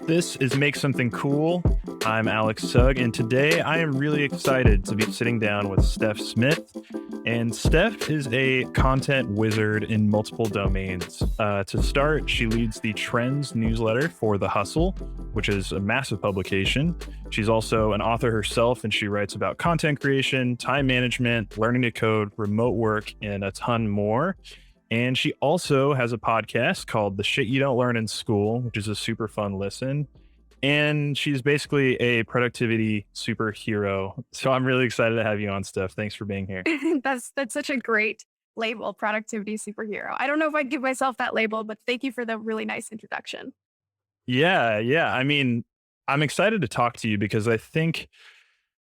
This is Make Something Cool. I'm Alex Sugg, and today I am really excited to be sitting down with Steph Smith. And Steph is a content wizard in multiple domains. To start, she leads the Trends newsletter for The Hustle, which is a massive publication. She's also an author herself, and she writes about content creation, time management, learning to code, remote work, and a ton more. And she also has a podcast called The Shit You Don't Learn in School, which is a super fun listen. And she's basically a productivity superhero. So I'm really excited to have you on, Steph. Thanks for being here. That's such a great label, productivity superhero. I don't know if I'd give myself that label, but thank you for the really nice introduction. Yeah. I mean, I'm excited to talk to you because I think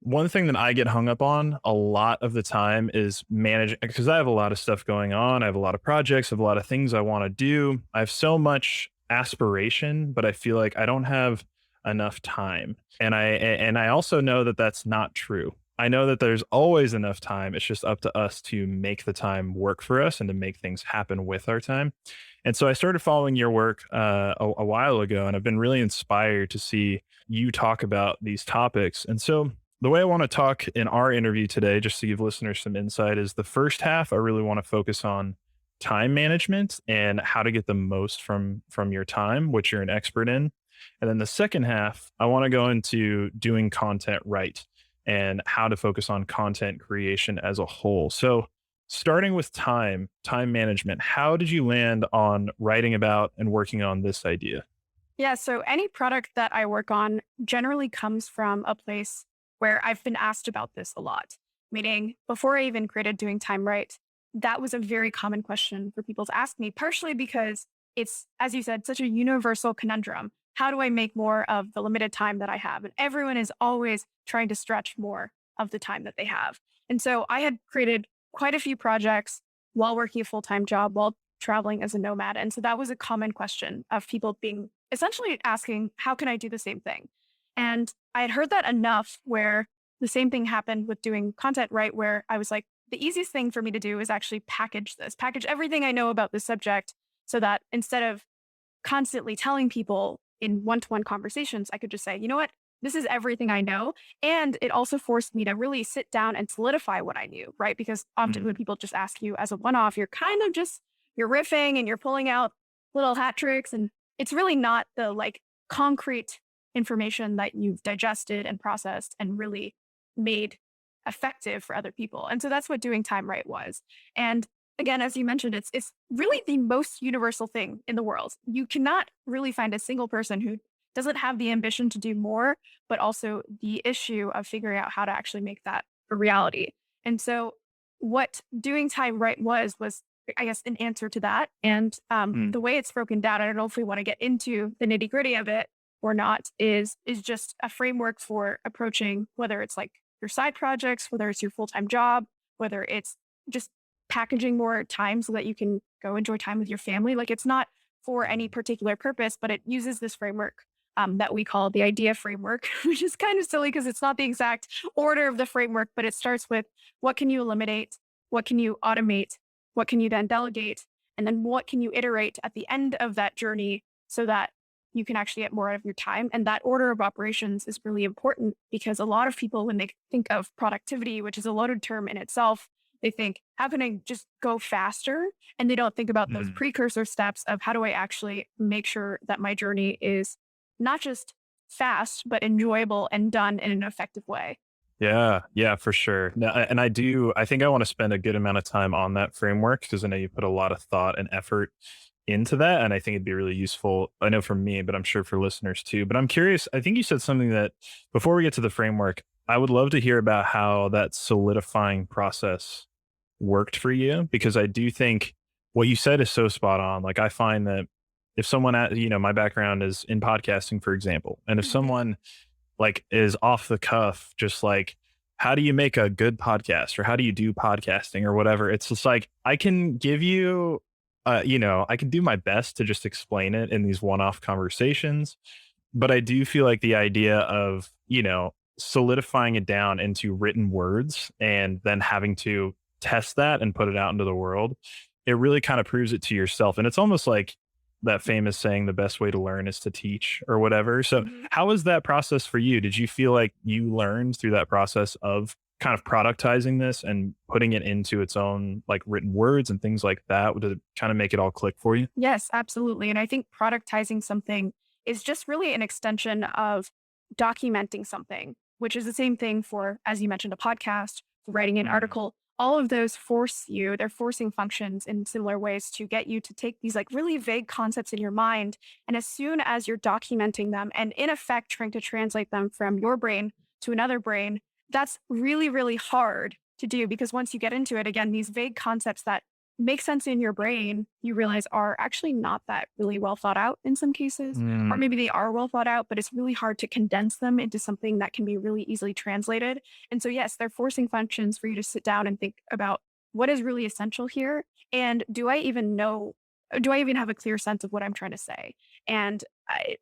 one thing that I get hung up on a lot of the time is managing, because I have a lot of stuff going on. I have a lot of projects, I have a lot of things I want to do. I have so much aspiration, but I feel like I don't have enough time. And I also know that that's not true. I know that there's always enough time. It's just up to us to make the time work for us and to make things happen with our time. And so I started following your work a while ago, and I've been really inspired to see you talk about these topics. And so the way I want to talk in our interview today, just to give listeners some insight, is the first half, I really want to focus on time management and how to get the most from your time, which you're an expert in. And then the second half, I want to go into doing content right and how to focus on content creation as a whole. So starting with time management, how did you land on writing about and working on this idea? Yeah, so any product that I work on generally comes from a place where I've been asked about this a lot. Meaning, before I even created Doing Time Right, that was a very common question for people to ask me, partially because it's, as you said, such a universal conundrum. How do I make more of the limited time that I have? And everyone is always trying to stretch more of the time that they have. And so I had created quite a few projects while working a full time job, while traveling as a nomad. And so that was a common question of people being essentially asking, how can I do the same thing? And I had heard that enough where the same thing happened with doing content right, where I was like, the easiest thing for me to do is actually package everything I know about this subject so that instead of constantly telling people in one-to-one conversations, I could just say, you know what, this is everything I know. And it also forced me to really sit down and solidify what I knew, right? Because often Mm, when people just ask you as a one-off, you're kind of just, you're riffing and you're pulling out little hat tricks. And it's really not the like concrete information that you've digested and processed and really made effective for other people. And so that's what Doing Time Right was. And again, as you mentioned, it's really the most universal thing in the world. You cannot really find a single person who doesn't have the ambition to do more, but also the issue of figuring out how to actually make that a reality. And so what Doing Time Right was, I guess, an answer to that. And mm, the way it's broken down, I don't know if we want to get into the nitty gritty of it or not, is just a framework for approaching whether it's like your side projects, whether it's your full-time job, whether it's just packaging more time so that you can go enjoy time with your family. Like it's not for any particular purpose, but it uses this framework that we call the idea framework, which is kind of silly because it's not the exact order of the framework, but it starts with what can you eliminate? What can you automate? What can you then delegate? And then what can you iterate at the end of that journey so that you can actually get more out of your time. And that order of operations is really important because a lot of people, when they think of productivity, which is a loaded term in itself, they think, how can I just go faster? And they don't think about those mm. precursor steps of how do I actually make sure that my journey is not just fast, but enjoyable and done in an effective way. Yeah, for sure. No, and I think I want to spend a good amount of time on that framework because I know you put a lot of thought and effort into that. And I think it'd be really useful. I know for me, but I'm sure for listeners too. But I'm curious, I think you said something that before we get to the framework, I would love to hear about how that solidifying process worked for you because I do think what you said is so spot on. Like I find that if someone my background is in podcasting, for example, and if Mhm. someone like is off the cuff, just like, how do you make a good podcast or how do you do podcasting or whatever? It's just like, I can give you, I can do my best to just explain it in these one-off conversations. But I do feel like the idea of, solidifying it down into written words and then having to test that and put it out into the world, it really kind of proves it to yourself. And it's almost like that famous saying, the best way to learn is to teach or whatever. So Mhm. how was that process for you? Did you feel like you learned through that process of kind of productizing this and putting it into its own like written words and things like that? Did it kind of make it all click for you? Yes, absolutely. And I think productizing something is just really an extension of documenting something, which is the same thing for, as you mentioned, a podcast, for writing an Mhm. article. All of those force you, they're forcing functions in similar ways to get you to take these like really vague concepts in your mind. And as soon as you're documenting them and in effect trying to translate them from your brain to another brain, that's really, really hard to do because once you get into it, again, these vague concepts that make sense in your brain, you realize are actually not that really well thought out in some cases, or Mm, maybe they are well thought out, but it's really hard to condense them into something that can be really easily translated. And so, yes, they're forcing functions for you to sit down and think about what is really essential here. And do I even know? Do I even have a clear sense of what I'm trying to say? And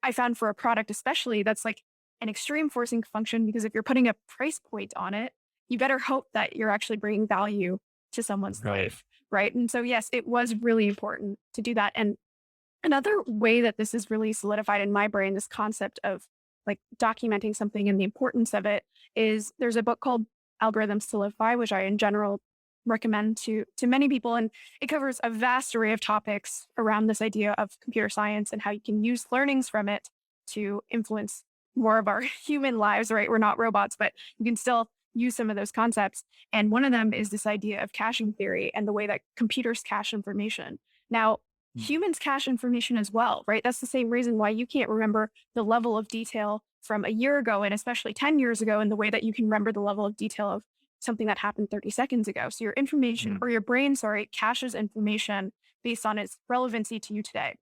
I found for a product, especially, that's like an extreme forcing function because if you're putting a price point on it, you better hope that you're actually bringing value to someone's right. life. Right. And so, yes, it was really important to do that. And another way that this is really solidified in my brain, this concept of like documenting something and the importance of it is there's a book called Algorithms to Live By, which I in general recommend to many people. And it covers a vast array of topics around this idea of computer science and how you can use learnings from it to influence more of our human lives, right? We're not robots, but you can still use some of those concepts. And one of them is this idea of caching theory and the way that computers cache information. Now, Mm, humans cache information as well, right? That's the same reason why you can't remember the level of detail from a year ago and especially 10 years ago in the way that you can remember the level of detail of something that happened 30 seconds ago. So your information mm, or your brain, sorry, caches information based on its relevancy to you today.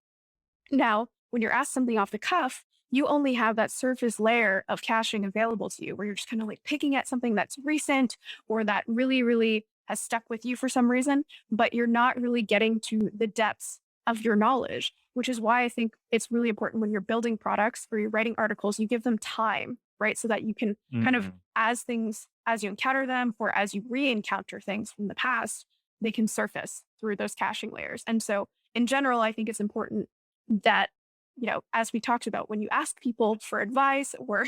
Now, when you're asked something off the cuff, you only have that surface layer of caching available to you where you're just kind of like picking at something that's recent or that really, really has stuck with you for some reason, but you're not really getting to the depths of your knowledge, which is why I think it's really important when you're building products or you're writing articles, you give them time, right? So that you can kind of, mm. as you encounter them or as you re encounter things from the past, they can surface through those caching layers. And so, in general, I think it's important that as we talked about, when you ask people for advice or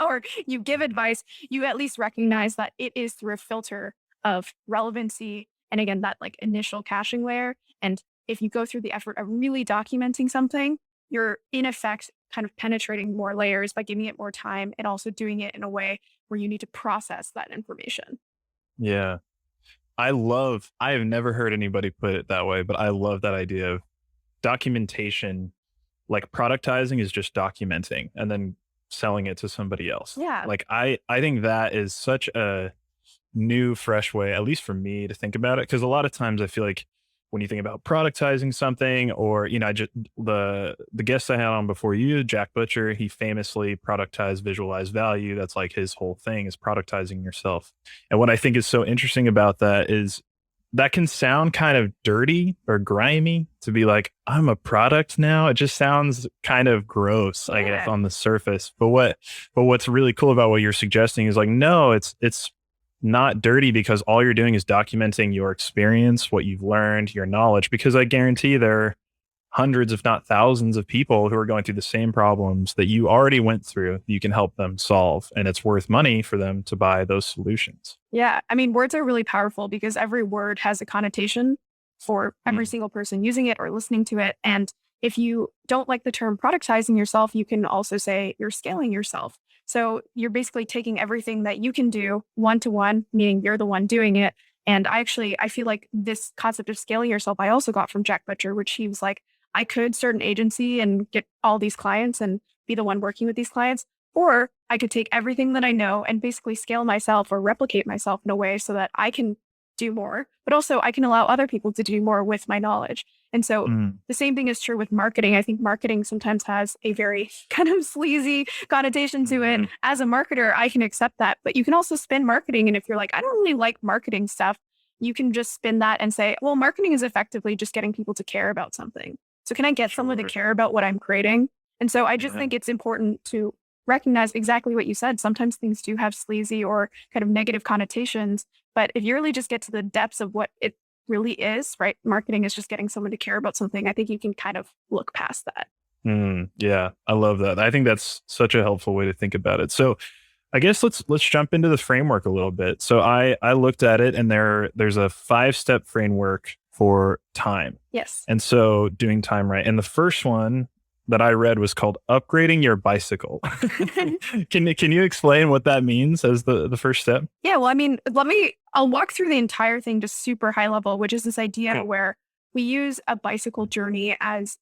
or you give advice, you at least recognize that it is through a filter of relevancy and again that like initial caching layer. And if you go through the effort of really documenting something, you're in effect kind of penetrating more layers by giving it more time and also doing it in a way where you need to process that information. Yeah. I have never heard anybody put it that way, but I love that idea of documentation. Like productizing is just documenting and then selling it to somebody else. Yeah. Like I think that is such a new, fresh way, at least for me, to think about it. Because a lot of times I feel like when you think about productizing something, or I just the guest I had on before you, Jack Butcher, he famously productized visualized value. That's like his whole thing is productizing yourself. And what I think is so interesting about that is that can sound kind of dirty or grimy to be like, I'm a product now. It just sounds kind of gross, I guess, Yeah. on the surface. But what's really cool about what you're suggesting is like, no, it's not dirty because all you're doing is documenting your experience, what you've learned, your knowledge. Because I guarantee there are hundreds, if not thousands, of people who are going through the same problems that you already went through. You can help them solve, and it's worth money for them to buy those solutions. Yeah. I mean, words are really powerful because every word has a connotation for every Mm, single person using it or listening to it. And if you don't like the term productizing yourself, you can also say you're scaling yourself. So you're basically taking everything that you can do one to one, meaning you're the one doing it. And I feel like this concept of scaling yourself, I also got from Jack Butcher, which he was like, I could start an agency and get all these clients and be the one working with these clients. Or I could take everything that I know and basically scale myself or replicate myself in a way so that I can do more, but also I can allow other people to do more with my knowledge. And so mm, the same thing is true with marketing. I think marketing sometimes has a very kind of sleazy connotation to it. mhm. As a marketer, I can accept that, but you can also spin marketing. And if you're like, I don't really like marketing stuff, you can just spin that and say, well, marketing is effectively just getting people to care about something. So can I get someone to Sure. care about what I'm creating? And so I just Yeah. think it's important to recognize exactly what you said. Sometimes things do have sleazy or kind of negative connotations, but if you really just get to the depths of what it really is, right? Marketing is just getting someone to care about something. I think you can kind of look past that. Yeah, I love that. I think that's such a helpful way to think about it. So I guess let's jump into the framework a little bit. So I looked at it, and there's a 5-step framework for time. Yes. And so doing time right. And the first one that I read was called upgrading your bicycle. Can you explain what that means as the first step? Yeah, well, I mean, I'll walk through the entire thing just super high level, which is this idea where we use a bicycle journey as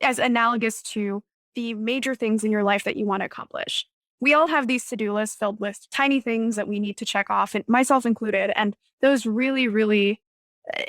analogous to the major things in your life that you want to accomplish. We all have these to-do lists filled with tiny things that we need to check off, and myself included. And those really, really,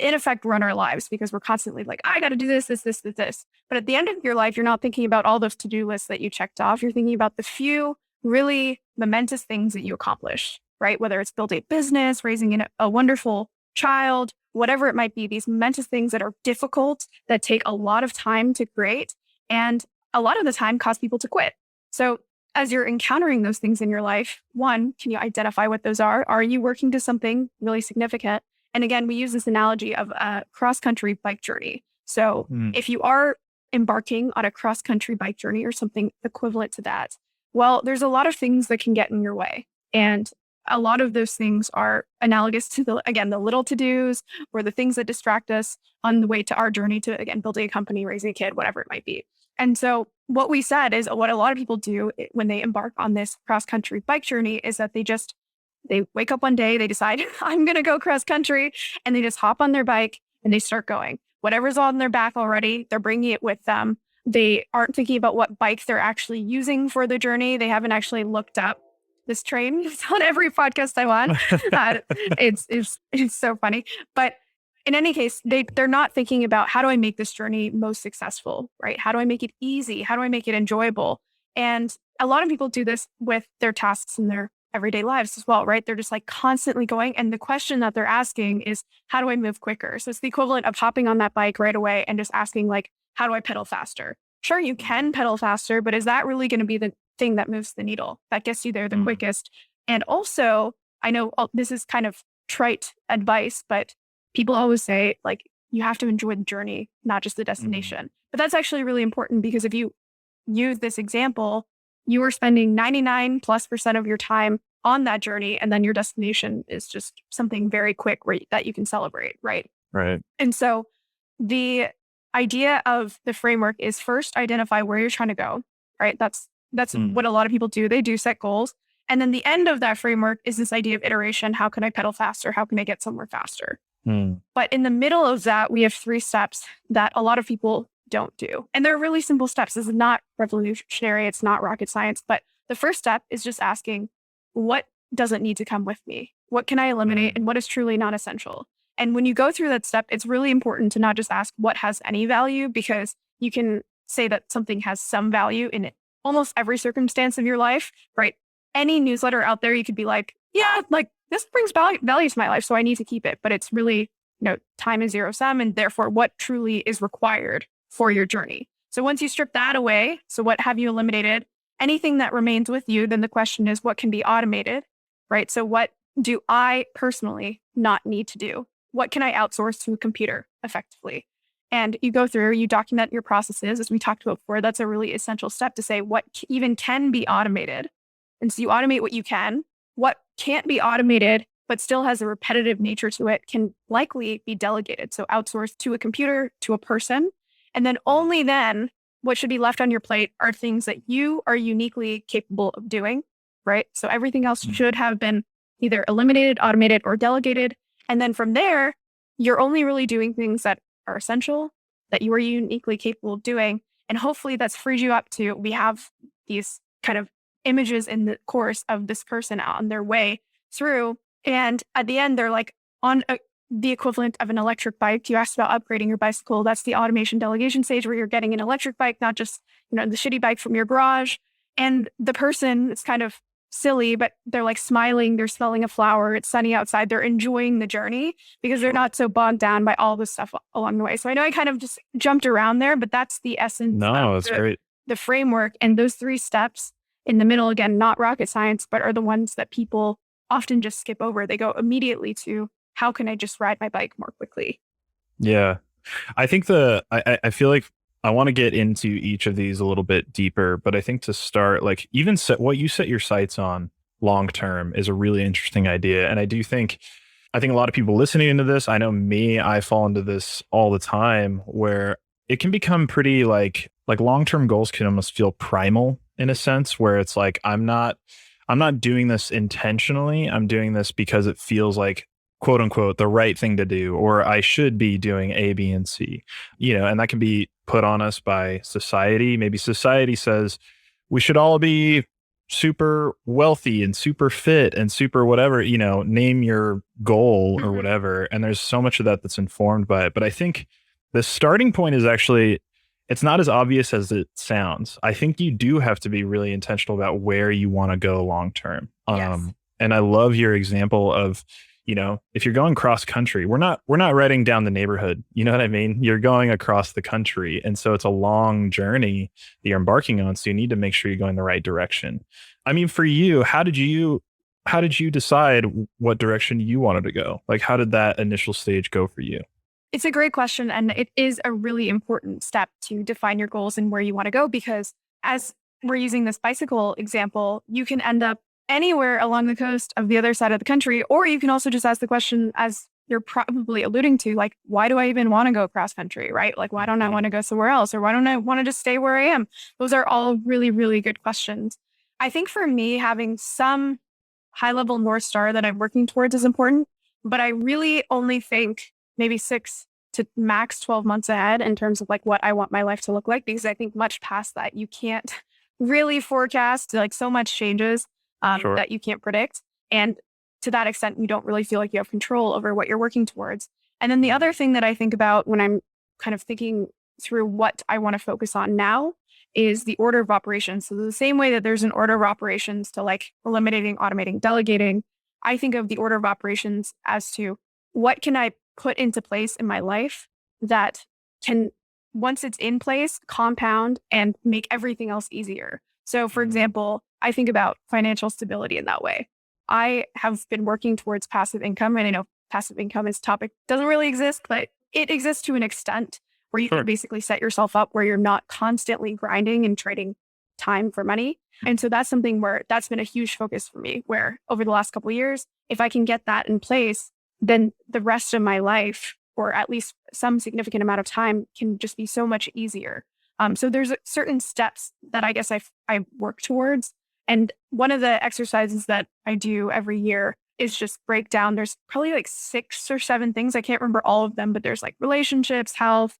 in effect, run our lives because we're constantly like, I got to do this, this, this, this, this. But at the end of your life, you're not thinking about all those to-do lists that you checked off. You're thinking about the few really momentous things that you accomplished, right? Whether it's building a business, raising a wonderful child, whatever it might be, these momentous things that are difficult, that take a lot of time to create, and a lot of the time cause people to quit. So as you're encountering those things in your life, one, can you identify what those are? Are you working to something really significant? And again, we use this analogy of a cross-country bike journey. So if you are embarking on a cross-country bike journey or something equivalent to that, well, there's a lot of things that can get in your way. And a lot of those things are analogous to the little to-dos or the things that distract us on the way to our journey to, again, building a company, raising a kid, whatever it might be. And so what we said is what a lot of people do when they embark on this cross-country bike journey is that they wake up one day, they decide, I'm going to go cross-country, and they just hop on their bike and they start going. Whatever's on their back already, they're bringing it with them. They aren't thinking about what bike they're actually using for the journey. They haven't actually looked up this train. It's on every podcast I want. It's so funny. But in any case, they're not thinking about how do I make this journey most successful, right? How do I make it easy? How do I make it enjoyable? And a lot of people do this with their tasks in their everyday lives as well, right? They're just like constantly going. And the question that they're asking is, how do I move quicker? So it's the equivalent of hopping on that bike right away and just asking like, how do I pedal faster? Sure, you can pedal faster, but is that really going to be the thing that moves the needle, that gets you there the quickest? And also, I know this is kind of trite advice, but people always say like, you have to enjoy the journey, not just the destination. But that's actually really important because if you use this example, you are spending 99+% of your time on that journey, and then your destination is just something very quick that you can celebrate, right? Right. And so the idea of the framework is first identify where you're trying to go, right? That's what a lot of people do. They do set goals. And then the end of that framework is this idea of iteration. How can I pedal faster? How can I get somewhere faster? But in the middle of that, we have 3 steps that a lot of people don't do. And they're really simple steps. This is not revolutionary. It's not rocket science. But the first step is just asking, what doesn't need to come with me? What can I eliminate? And what is truly not essential? And when you go through that step, it's really important to not just ask what has any value, because you can say that something has some value in almost every circumstance of your life, right? Any newsletter out there, you could be like, yeah, like this brings value to my life, so I need to keep it. But it's really, time is zero sum, and therefore what truly is required for your journey. So once you strip that away, so what have you eliminated? Anything that remains with you, then the question is, what can be automated, right? So what do I personally not need to do? What can I outsource to a computer effectively? And you go through, you document your processes, as we talked about before. That's a really essential step to say what even can be automated. And so you automate what you can. What can't be automated, but still has a repetitive nature to it, can likely be delegated. So outsourced to a computer, to a person. And then only then, what should be left on your plate are things that you are uniquely capable of doing, right? So everything else should have been either eliminated, automated, or delegated. And then from there, you're only really doing things that are essential, that you are uniquely capable of doing. And hopefully that's freed you up to, we have these kind of images in the course of this person on their way through. And at the end, they're like on the equivalent of an electric bike. You asked about upgrading your bicycle. That's the automation delegation stage where you're getting an electric bike, not just, the shitty bike from your garage. And the person, it's kind of silly, but they're like smiling, they're smelling a flower, it's sunny outside, they're enjoying the journey because they're not so bogged down by all this stuff along the way. So I know I kind of just jumped around there, but that's the essence of great. The framework. And those 3 steps in the middle, again, not rocket science, but are the ones that people often just skip over. They go immediately to, how can I just ride my bike more quickly? Yeah. I think I feel like I want to get into each of these a little bit deeper, but I think to start, like even set what you set your sights on long term is a really interesting idea. And I think a lot of people listening into this, I know me, I fall into this all the time where it can become pretty like long-term goals can almost feel primal in a sense where it's like I'm not doing this intentionally. I'm doing this because it feels like quote unquote the right thing to do or I should be doing A, B, and C. And that can be put on us by society. Maybe society says we should all be super wealthy and super fit and super whatever, name your goal or Mhm. whatever. And there's so much of that that's informed by it. But I think the starting point is actually, it's not as obvious as it sounds. I think you do have to be really intentional about where you want to go long term. Yes. And I love your example of, if you're going cross country, we're not riding down the neighborhood. You know what I mean? You're going across the country. And so it's a long journey that you're embarking on. So you need to make sure you're going the right direction. I mean, for you, how did you decide what direction you wanted to go? Like, how did that initial stage go for you? It's a great question. And it is a really important step to define your goals and where you want to go because, as we're using this bicycle example, you can end up anywhere along the coast of the other side of the country. Or you can also just ask the question, as you're probably alluding to, like, why do I even want to go cross country? Right? Like, why don't I Mhm. want to go somewhere else? Or why don't I want to just stay where I am? Those are all really, really good questions. I think for me, having some high level North Star that I'm working towards is important, but I really only think maybe 6 to max 12 months ahead in terms of like what I want my life to look like, because I think much past that, you can't really forecast. Like so much changes Sure. that you can't predict. And to that extent, you don't really feel like you have control over what you're working towards. And then the other Mhm. thing that I think about when I'm kind of thinking through what I want to focus on now is the order of operations. So the same way that there's an order of operations to like eliminating, automating, delegating, I think of the order of operations as to what can I put into place in my life that can, once it's in place, compound and make everything else easier. So, for Mhm. example, I think about financial stability in that way. I have been working towards passive income, and I know passive income is a topic doesn't really exist, but it exists to an extent where you can Sure. basically set yourself up where you're not constantly grinding and trading time for money. And so that's something where that's been a huge focus for me, where over the last couple of years, if I can get that in place, then the rest of my life, or at least some significant amount of time, can just be so much easier. So there's certain steps that I guess I work towards. And one of the exercises that I do every year is just break down. There's probably like 6 or 7 things. I can't remember all of them, but there's like relationships, health,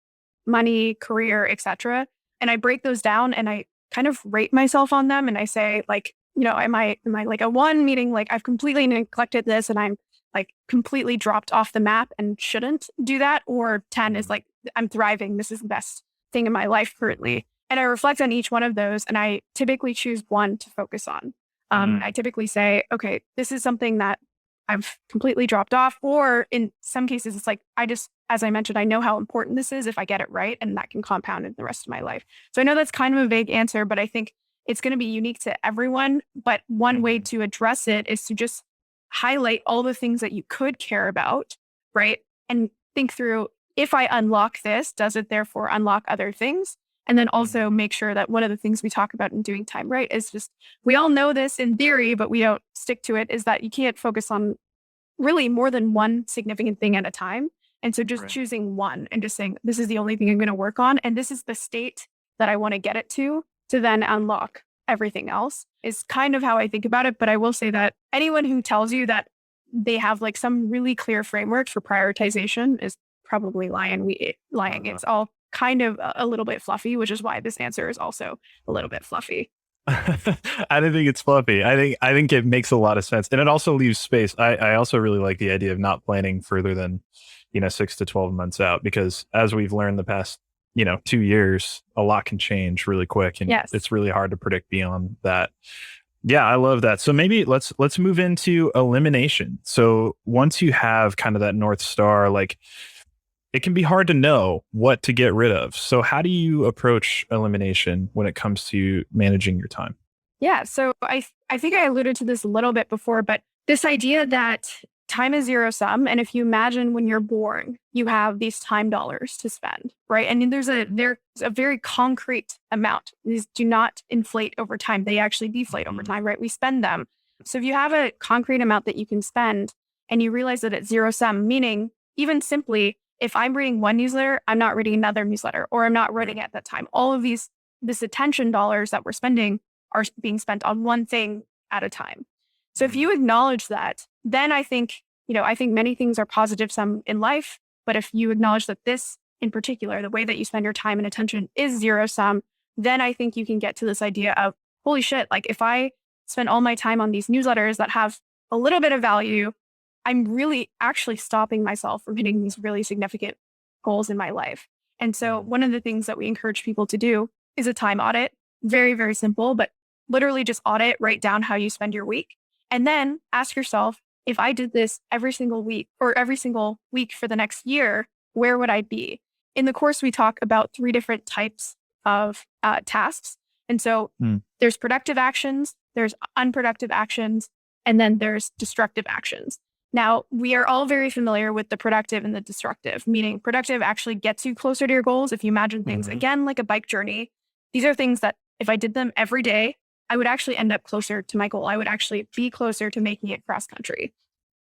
money, career, etc. And I break those down and I kind of rate myself on them. And I say, like, am I like a 1, meaning like I've completely neglected this and I'm like completely dropped off the map and shouldn't do that? Or 10 is Mhm. like I'm thriving. This is the best thing in my life currently. And I reflect on each one of those and I typically choose one to focus on. I Mm. typically say, okay, this is something that I've completely dropped off. Or in some cases, it's like, as I mentioned, I know how important this is if I get it right, and that can compound in the rest of my life. So I know that's kind of a vague answer, but I think it's going to be unique to everyone. But one way Mhm. to address it is to just highlight all the things that you could care about, right? And think through, if I unlock this, does it therefore unlock other things? And then also Mhm. make sure that one of the things we talk about in doing time right is just, we all know this in theory, but we don't stick to it, is that you can't focus on really more than one significant thing at a time. And so just Right. choosing one and just saying, this is the only thing I'm going to work on. And this is the state that I want to get it to then unlock everything else is kind of how I think about it. But I will say that anyone who tells you that they have like some really clear framework for prioritization is probably lying. Uh-huh. It's all kind of a little bit fluffy, which is why this answer is also a little bit fluffy. I don't think it's fluffy. I think it makes a lot of sense. And it also leaves space. I also really like the idea of not planning further than, 6 to 12 months out because as we've learned the past, 2 years, a lot can change really quick and Yes. it's really hard to predict beyond that. Yeah, I love that. So maybe let's move into elimination. So once you have kind of that north star, like it can be hard to know what to get rid of. So how do you approach elimination when it comes to managing your time? Yeah. So I think I alluded to this a little bit before, but this idea that time is zero sum. And if you imagine when you're born, you have these time dollars to spend, right? And there's a very concrete amount. These do not inflate over time. They actually deflate over time, right? We spend them. So if you have a concrete amount that you can spend and you realize that it's zero sum, meaning even simply, if I'm reading one newsletter, I'm not reading another newsletter, or I'm not reading at that time. All of this attention dollars that we're spending are being spent on one thing at a time. So if you acknowledge that, then I think many things are positive sum in life. But if you acknowledge that this in particular, the way that you spend your time and attention is zero sum, then I think you can get to this idea of, holy shit, like if I spend all my time on these newsletters that have a little bit of value, I'm really actually stopping myself from hitting these really significant goals in my life. And so one of the things that we encourage people to do is a time audit. Very, very simple, but literally just audit, write down how you spend your week. And then ask yourself, if I did this every single week or every single week for the next year, where would I be? In the course, we talk about 3 different types of tasks. And so there's productive actions, there's unproductive actions, and then there's destructive actions. Now, we are all very familiar with the productive and the destructive, meaning productive actually gets you closer to your goals. If you imagine things, again, like a bike journey, these are things that if I did them every day, I would actually end up closer to my goal. I would actually be closer to making it cross country.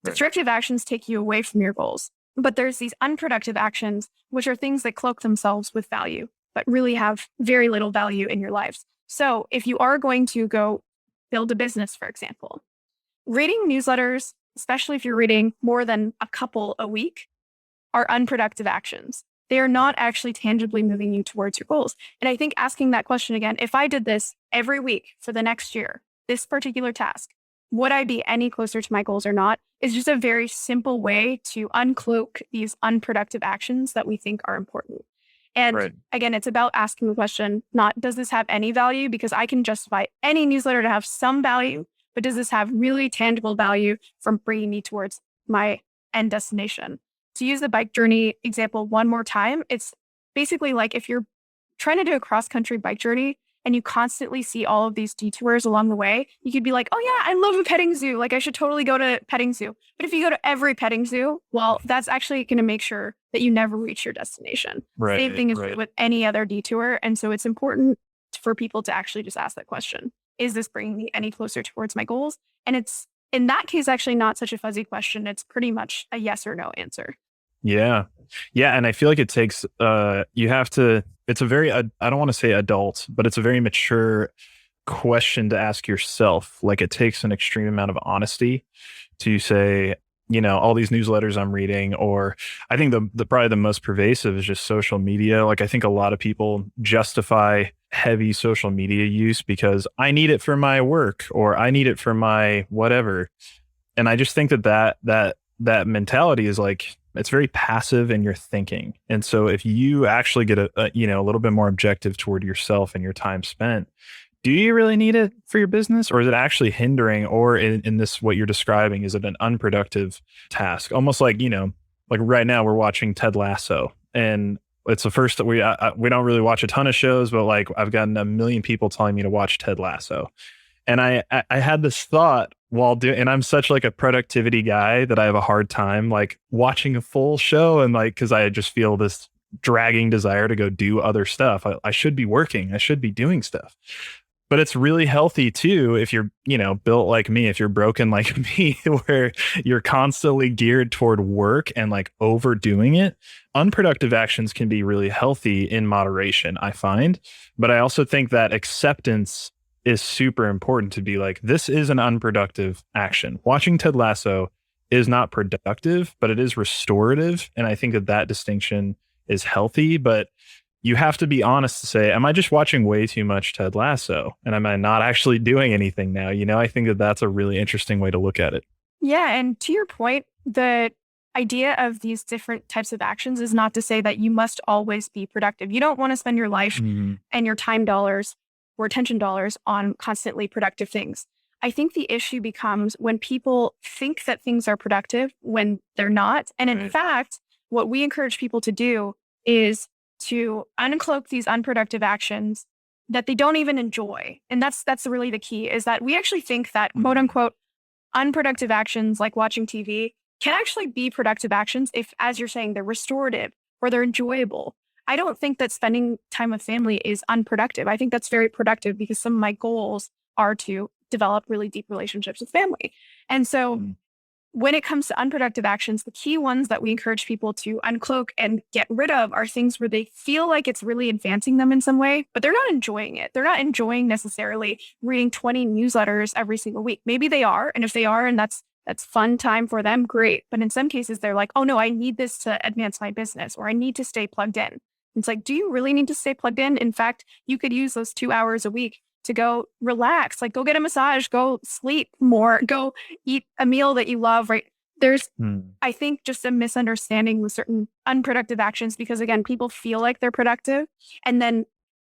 Right. Destructive actions take you away from your goals. But there's these unproductive actions, which are things that cloak themselves with value, but really have very little value in your lives. So if you are going to go build a business, for example, reading newsletters, especially if you're reading more than a couple a week, are unproductive actions. They are not actually tangibly moving you towards your goals. And I think asking that question again, if I did this every week for the next year, this particular task, would I be any closer to my goals or not, is just a very simple way to uncloak these unproductive actions that we think are important. And again, it's about asking the question, not does this have any value? Because I can justify any newsletter to have some value, but does this have really tangible value from bringing me towards my end destination? To use the bike journey example one more time, it's basically like if you're trying to do a cross-country bike journey and you constantly see all of these detours along the way, you could be like, oh yeah, I love a petting zoo. Like I should totally go to petting zoo. But if you go to every petting zoo, well, that's actually going to make sure that you never reach your destination. Same thing is with any other detour. And so it's important for people to actually just ask that question. Is this bringing me any closer towards my goals? And it's, in that case, actually not such a fuzzy question. It's pretty much a yes or no answer. Yeah. Yeah. And I feel like it takes, you have to, it's a very, I don't want to say adult, but it's a very mature question to ask yourself. Like it takes an extreme amount of honesty to say, all these newsletters I'm reading, or I think the probably the most pervasive is just social media. Like I think a lot of people justify heavy social media use because I need it for my work or I need it for my whatever. And I just think that mentality is like, it's very passive in your thinking. And so if you actually get a little bit more objective toward yourself and your time spent, do you really need it for your business, or is it actually hindering, or in this, what you're describing, is it an unproductive task? Almost like, like right now we're watching Ted Lasso, and it's the first that we don't really watch a ton of shows, but like I've gotten a million people telling me to watch Ted Lasso. And I had this thought while doing, and I'm such like a productivity guy that I have a hard time like watching a full show, and like, cause I just feel this dragging desire to go do other stuff. I should be working. I should be doing stuff. But it's really healthy too if you're, built like me, if you're broken like me, where you're constantly geared toward work and like overdoing it. Unproductive actions can be really healthy in moderation, I find. But I also think that acceptance is super important, to be like, this is an unproductive action. Watching Ted Lasso is not productive, but it is restorative. And I think that distinction is healthy, but you have to be honest to say, am I just watching way too much Ted Lasso? And am I not actually doing anything now? I think that's a really interesting way to look at it. Yeah. And to your point, the idea of these different types of actions is not to say that you must always be productive. You don't want to spend your life and your time dollars or attention dollars on constantly productive things. I think the issue becomes when people think that things are productive when they're not. And in fact, what we encourage people to do is to uncloak these unproductive actions that they don't even enjoy. And that's really the key, is that we actually think that quote unquote unproductive actions like watching TV can actually be productive actions if, as you're saying, they're restorative or they're enjoyable. I don't think that spending time with family is unproductive. I think that's very productive because some of my goals are to develop really deep relationships with family. And so when it comes to unproductive actions, the key ones that we encourage people to uncloak and get rid of are things where they feel like it's really advancing them in some way, but they're not enjoying it. They're not enjoying necessarily reading 20 newsletters every single week. Maybe they are. And if they are, and that's fun time for them, great. But in some cases, they're like, oh no, I need this to advance my business, or I need to stay plugged in. It's like, do you really need to stay plugged in? In fact, you could use those 2 hours a week to go relax, like go get a massage, go sleep more, go eat a meal that you love, right? There's, I think, just a misunderstanding with certain unproductive actions because, again, people feel like they're productive. And then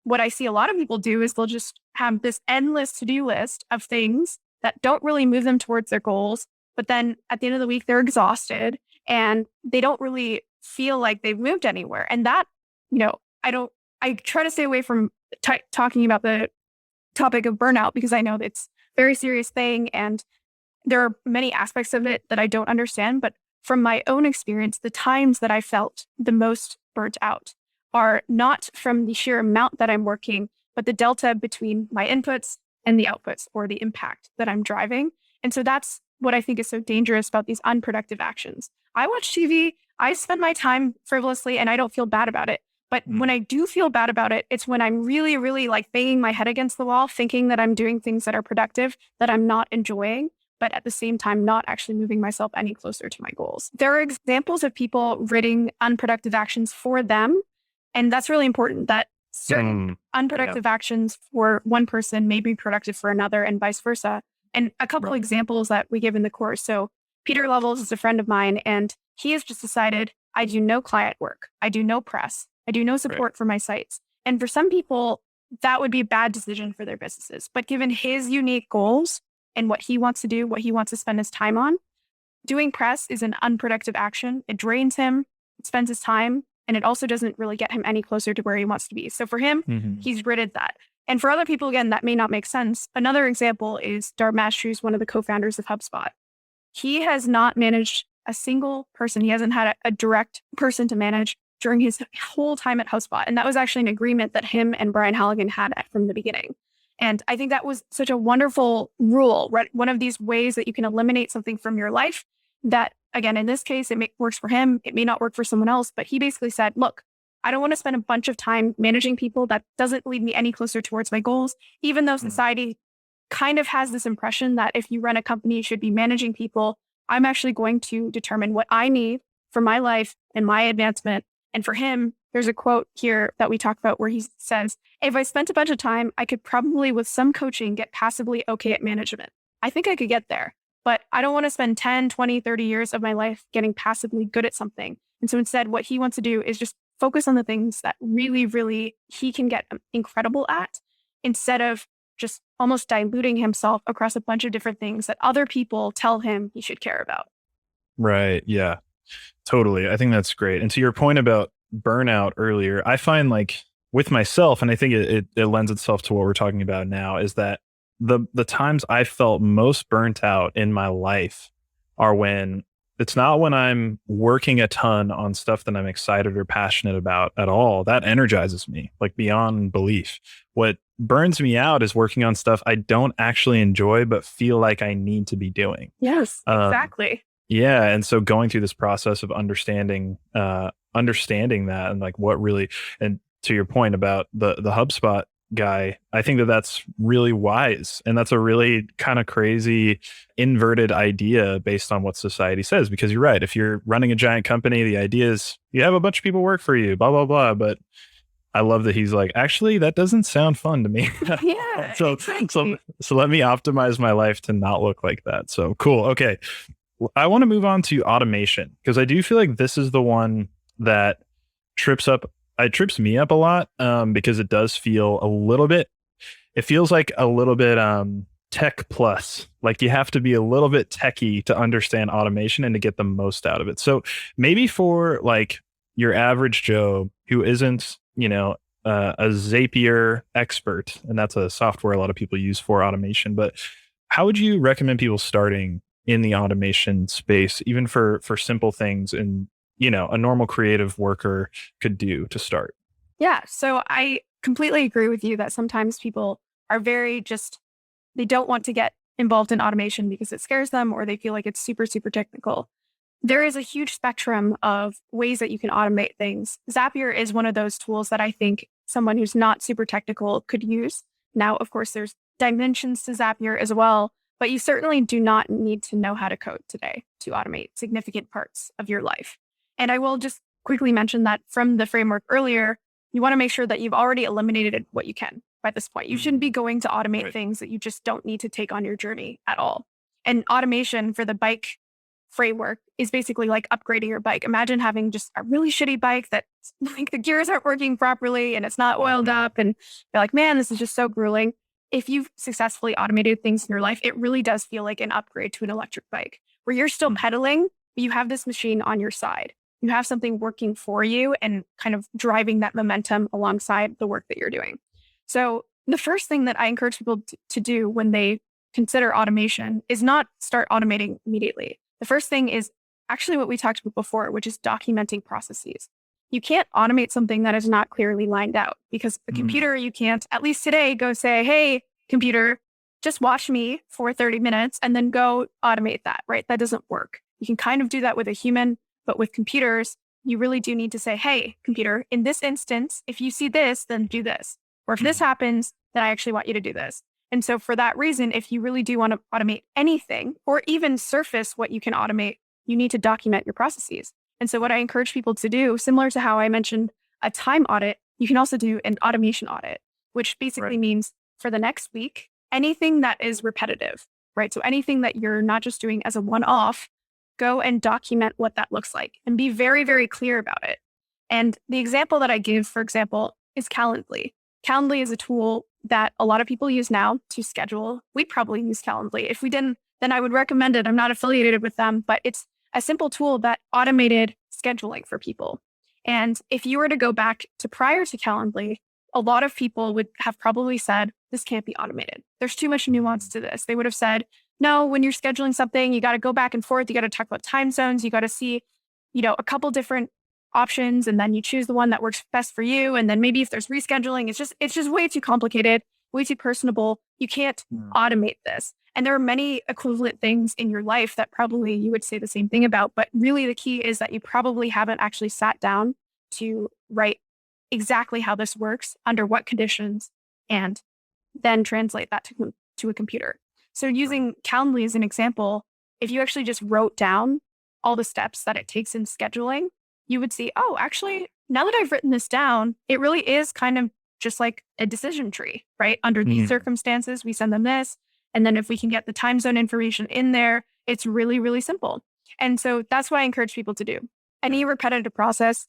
what I see a lot of people do is they'll just have this endless to-do list of things that don't really move them towards their goals. But then at the end of the week, they're exhausted and they don't really feel like they've moved anywhere. And that, I try to stay away from talking about the topic of burnout because I know it's a very serious thing and there are many aspects of it that I don't understand. But from my own experience, the times that I felt the most burnt out are not from the sheer amount that I'm working, but the delta between my inputs and the outputs or the impact that I'm driving. And so that's what I think is so dangerous about these unproductive actions. I watch TV, I spend my time frivolously, and I don't feel bad about it. But when I do feel bad about it, it's when I'm really, really like banging my head against the wall, thinking that I'm doing things that are productive, that I'm not enjoying, but at the same time, not actually moving myself any closer to my goals. There are examples of people ridding unproductive actions for them. And that's really important that certain unproductive actions for one person may be productive for another and vice versa. And a couple examples that we give in the course. So Peter Levels is a friend of mine, and he has just decided, I do no client work. I do no press. I do no support for my sites. And for some people, that would be a bad decision for their businesses. But given his unique goals and what he wants to do, what he wants to spend his time on, doing press is an unproductive action. It drains him, it spends his time, and it also doesn't really get him any closer to where he wants to be. So for him, he's ridded that. And for other people, again, that may not make sense. Another example is Darmash, who's one of the co-founders of HubSpot. He has not managed a single person. He hasn't had a direct person to manage during his whole time at HubSpot. And that was actually an agreement that him and Brian Halligan had from the beginning. And I think that was such a wonderful rule, right? One of these ways that you can eliminate something from your life that, again, in this case, works for him. It may not work for someone else, but he basically said, look, I don't want to spend a bunch of time managing people. That doesn't lead me any closer towards my goals, even though society kind of has this impression that if you run a company, you should be managing people. I'm actually going to determine what I need for my life and my advancement. And for him, there's a quote here that we talk about where he says, if I spent a bunch of time, I could probably, with some coaching, get passively okay at management. I think I could get there, but I don't want to spend 10, 20, 30 years of my life getting passively good at something. And so instead, what he wants to do is just focus on the things that really, really he can get incredible at instead of just almost diluting himself across a bunch of different things that other people tell him he should care about. Right. Yeah, totally. I think that's great. And to your point about burnout earlier, I find like with myself, and I think it lends itself to what we're talking about now, is that the times I felt most burnt out in my life are when it's not when I'm working a ton on stuff that I'm excited or passionate about at all. That energizes me like beyond belief. What burns me out is working on stuff I don't actually enjoy, but feel like I need to be doing. Yes, exactly. Yeah. And so going through this process of understanding that and like what really, and to your point about the HubSpot guy, I think that that's really wise. And that's a really kind of crazy inverted idea based on what society says, because you're right. If you're running a giant company, the idea is you have a bunch of people work for you, blah, blah, blah. But I love that he's like, actually, that doesn't sound fun to me. Yeah. so let me optimize my life to not look like that. So cool. Okay. I want to move on to automation because I do feel like this is the one that trips me up a lot because it does feel it feels like a little bit tech plus, like you have to be a little bit techie to understand automation and to get the most out of it. So maybe for like your average Joe who isn't, a Zapier expert, and that's a software a lot of people use for automation, but how would you recommend people starting in the automation space, even for simple things and a normal creative worker could do to start? Yeah. So I completely agree with you that sometimes people are they don't want to get involved in automation because it scares them or they feel like it's super, super technical. There is a huge spectrum of ways that you can automate things. Zapier is one of those tools that I think someone who's not super technical could use. Now, of course, there's dimensions to Zapier as well, but you certainly do not need to know how to code today to automate significant parts of your life. And I will just quickly mention that from the framework earlier, you want to make sure that you've already eliminated what you can by this point. You shouldn't be going to automate Right. things that you just don't need to take on your journey at all. And automation for the bike framework is basically like upgrading your bike. Imagine having just a really shitty bike that like the gears aren't working properly and it's not oiled up and you're like, man, this is just so grueling. If you've successfully automated things in your life, it really does feel like an upgrade to an electric bike where you're still pedaling, but you have this machine on your side. You have something working for you and kind of driving that momentum alongside the work that you're doing. So the first thing that I encourage people to do when they consider automation is not start automating immediately. The first thing is actually what we talked about before, which is documenting processes. You can't automate something that is not clearly lined out because a computer, you can't, at least today, go say, hey, computer, just watch me for 30 minutes and then go automate that, right? That doesn't work. You can kind of do that with a human, but with computers, you really do need to say, hey, computer, in this instance, if you see this, then do this. Or if this happens, then I actually want you to do this. And so for that reason, if you really do want to automate anything or even surface what you can automate, you need to document your processes. And so what I encourage people to do, similar to how I mentioned a time audit, you can also do an automation audit, which basically means for the next week, anything that is repetitive, right? So anything that you're not just doing as a one-off, go and document what that looks like and be very, very clear about it. And the example that I give, for example, is Calendly. Calendly is a tool that a lot of people use now to schedule. We probably use Calendly. If we didn't, then I would recommend it. I'm not affiliated with them, but it's a simple tool that automated scheduling for people. And if you were to go back to prior to Calendly, a lot of people would have probably said, this can't be automated. There's too much nuance to this. They would have said, no, when you're scheduling something, you got to go back and forth. You got to talk about time zones. You got to see, a couple different options, and then you choose the one that works best for you. And then maybe if there's rescheduling, it's just way too complicated, way too personable. You can't automate this. And there are many equivalent things in your life that probably you would say the same thing about. But really the key is that you probably haven't actually sat down to write exactly how this works, under what conditions, and then translate that to a computer. So using Calendly as an example, if you actually just wrote down all the steps that it takes in scheduling, you would see, oh, actually, now that I've written this down, it really is kind of just like a decision tree, right? Under these circumstances, we send them this. And then if we can get the time zone information in there, it's really, really simple. And so that's what I encourage people to do. Any repetitive process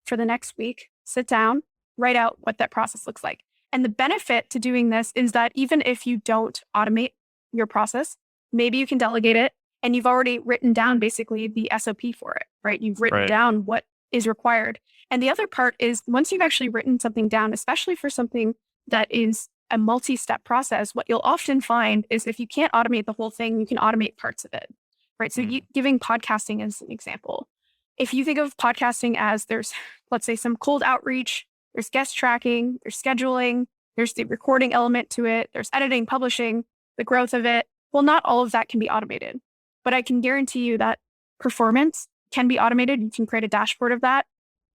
for the next week, sit down, write out what that process looks like. And the benefit to doing this is that even if you don't automate your process, maybe you can delegate it and you've already written down basically the SOP for it, right? You've written down what is required. And the other part is once you've actually written something down, especially for something that is a multi-step process, what you'll often find is if you can't automate the whole thing, you can automate parts of it, right? So giving podcasting as an example, if you think of podcasting as there's, let's say, some cold outreach, there's guest tracking, there's scheduling, there's the recording element to it, there's editing, publishing, the growth of it. Well, not all of that can be automated, but I can guarantee you that performance can be automated. You can create a dashboard of that.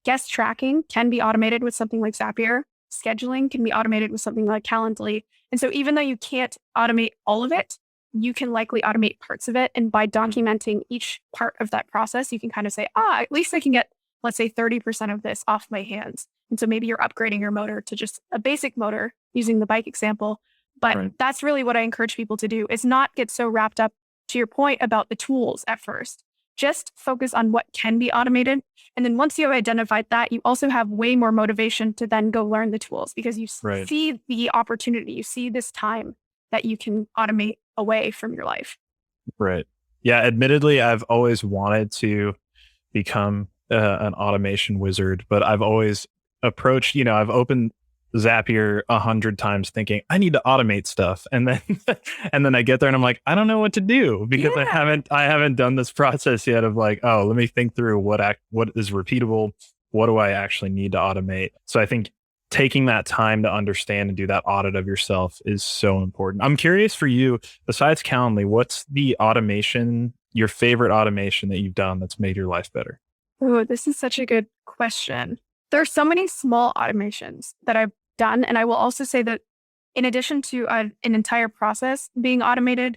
Guest tracking can be automated with something like Zapier. Scheduling can be automated with something like Calendly. And so even though you can't automate all of it, you can likely automate parts of it. And by documenting each part of that process, you can kind of say, at least I can get, let's say 30% of this off my hands. And so maybe you're upgrading your motor to just a basic motor using the bike example. But that's really what I encourage people to do is not get so wrapped up to your point about the tools at first. Just focus on what can be automated. And then once you have identified that, you also have way more motivation to then go learn the tools because you see the opportunity, you see this time that you can automate away from your life. Right. Yeah. Admittedly, I've always wanted to become an automation wizard, but I've always approached, I've opened Zapier 100 times thinking I need to automate stuff. And then and then I get there and I'm like, I don't know what to do because Yeah. I haven't done this process yet of like, oh, let me think through what is repeatable, what do I actually need to automate. So I think taking that time to understand and do that audit of yourself is so important. I'm curious for you, besides Calendly, what's the automation, your favorite automation that you've done that's made your life better? Oh, this is such a good question. There are so many small automations that I've done. And I will also say that in addition to an entire process being automated,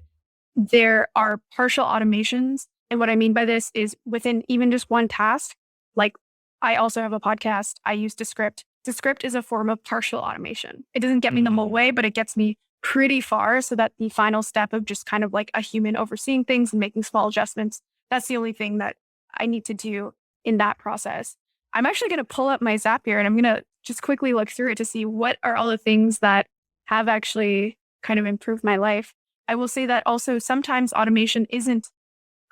there are partial automations. And what I mean by this is within even just one task, like I also have a podcast. I use Descript. Descript is a form of partial automation. It doesn't get me the whole Mm. way, but it gets me pretty far so that the final step of just kind of like a human overseeing things and making small adjustments, that's the only thing that I need to do in that process. I'm actually going to pull up my Zapier and I'm going to just quickly look through it to see what are all the things that have actually kind of improved my life. I will say that also sometimes automation isn't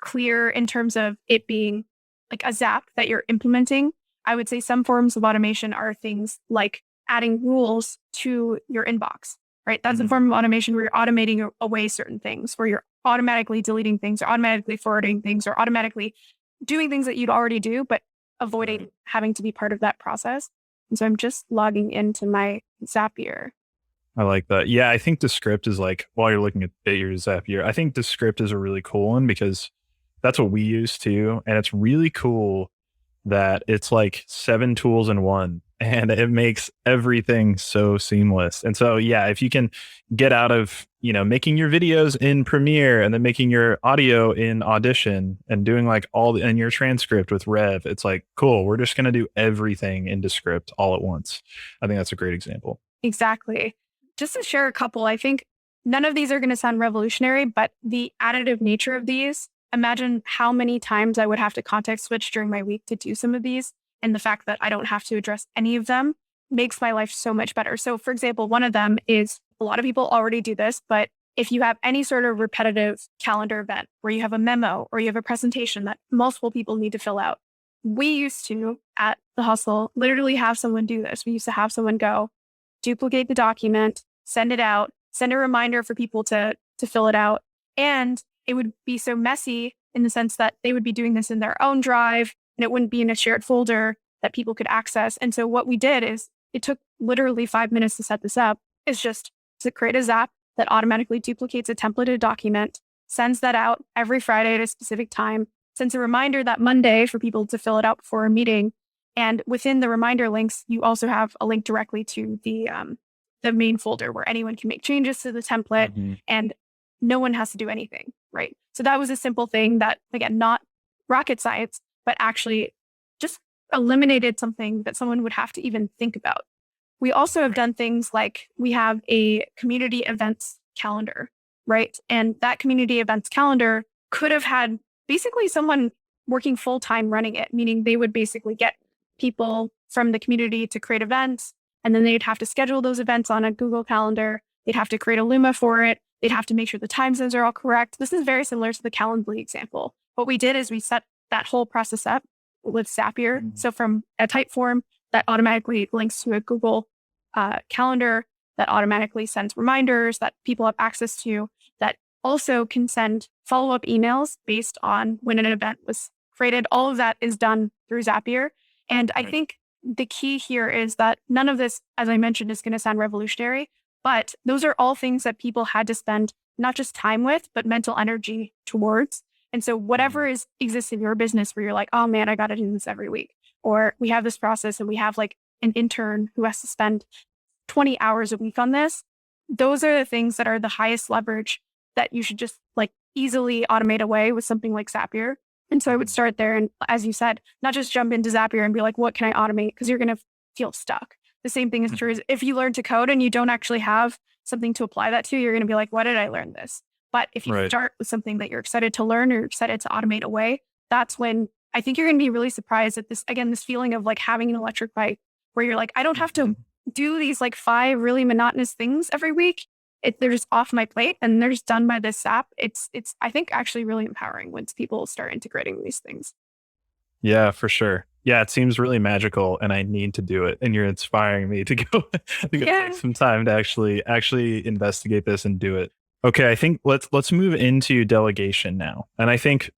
clear in terms of it being like a zap that you're implementing. I would say some forms of automation are things like adding rules to your inbox, right? That's a Mhm. form of automation where you're automating away certain things, where you're automatically deleting things or automatically forwarding things or automatically doing things that you'd already do, but avoiding having to be part of that process. And so I'm just logging into my Zapier. I like that. Yeah, I think Descript is like while you're looking at your Zapier, I think Descript is a really cool one because that's what we use too. And it's really cool that it's like 7 tools in one and it makes everything so seamless. And so yeah, if you can get out of, making your videos in Premiere and then making your audio in Audition and doing like and your transcript with Rev, it's like, cool, we're just going to do everything in Descript all at once. I think that's a great example. Exactly. Just to share a couple, I think none of these are going to sound revolutionary, but the additive nature of these, imagine how many times I would have to context switch during my week to do some of these. And the fact that I don't have to address any of them makes my life so much better. So, for example, one of them is a lot of people already do this, but if you have any sort of repetitive calendar event where you have a memo or you have a presentation that multiple people need to fill out, we used to at the hustle literally have someone do this. We used to have someone go, duplicate the document, send it out, send a reminder for people to fill it out. And it would be so messy in the sense that they would be doing this in their own drive and it wouldn't be in a shared folder that people could access. And so what we did is it took literally 5 minutes to set this up. Is just to create a Zap that automatically duplicates a templated document, sends that out every Friday at a specific time, sends a reminder that Monday for people to fill it out before a meeting. And within the reminder links, you also have a link directly to the main folder where anyone can make changes to the template Mhm. and no one has to do anything, right? So that was a simple thing that, again, not rocket science, but actually just eliminated something that someone would have to even think about. We also have done things like we have a community events calendar, right? And that community events calendar could have had basically someone working full time running it, meaning they would basically get people from the community to create events. And then they'd have to schedule those events on a Google Calendar. They'd have to create a Luma for it. They'd have to make sure the time zones are all correct. This is very similar to the Calendly example. What we did is we set that whole process up with Zapier. Mhm. So from a type form that automatically links to a Google calendar, that automatically sends reminders that people have access to, that also can send follow up emails based on when an event was created. All of that is done through Zapier. And I Right. think the key here is that none of this, as I mentioned, is going to sound revolutionary, but those are all things that people had to spend not just time with, but mental energy towards. And so, whatever Mhm. is exists in your business where you're like, oh man, I got to do this every week, or we have this process and we have like an intern who has to spend 20 hours a week on this, those are the things that are the highest leverage that you should just like easily automate away with something like Zapier. And so I would Mhm. start there. And as you said, not just jump into Zapier and be like, what can I automate? Because you're going to feel stuck. The same thing is true Mhm. as if you learn to code and you don't actually have something to apply that to, you're going to be like, why did I learn this? But if you Right. start with something that you're excited to learn or you're excited to automate away, that's when I think you're going to be really surprised at this, again, this feeling of like having an electric bike where you're like, I don't have to Mhm. do these like 5 really monotonous things every week. They're just off my plate and they're just done by this app. It's I think actually really empowering once people start integrating these things. Yeah, for sure. Yeah, it seems really magical and I need to do it. And you're inspiring me to go to go take Yeah. some time to actually investigate this and do it. Okay, I think let's move into delegation now. And I think,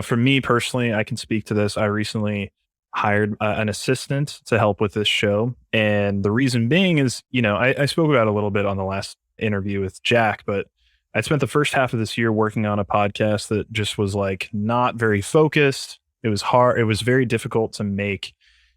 for me personally, I can speak to this. I recently hired an assistant to help with this show. And the reason being is, I spoke about it a little bit on the last interview with Jack, but I spent the first half of this year working on a podcast that just was like not very focused. It was hard. It was very difficult to make.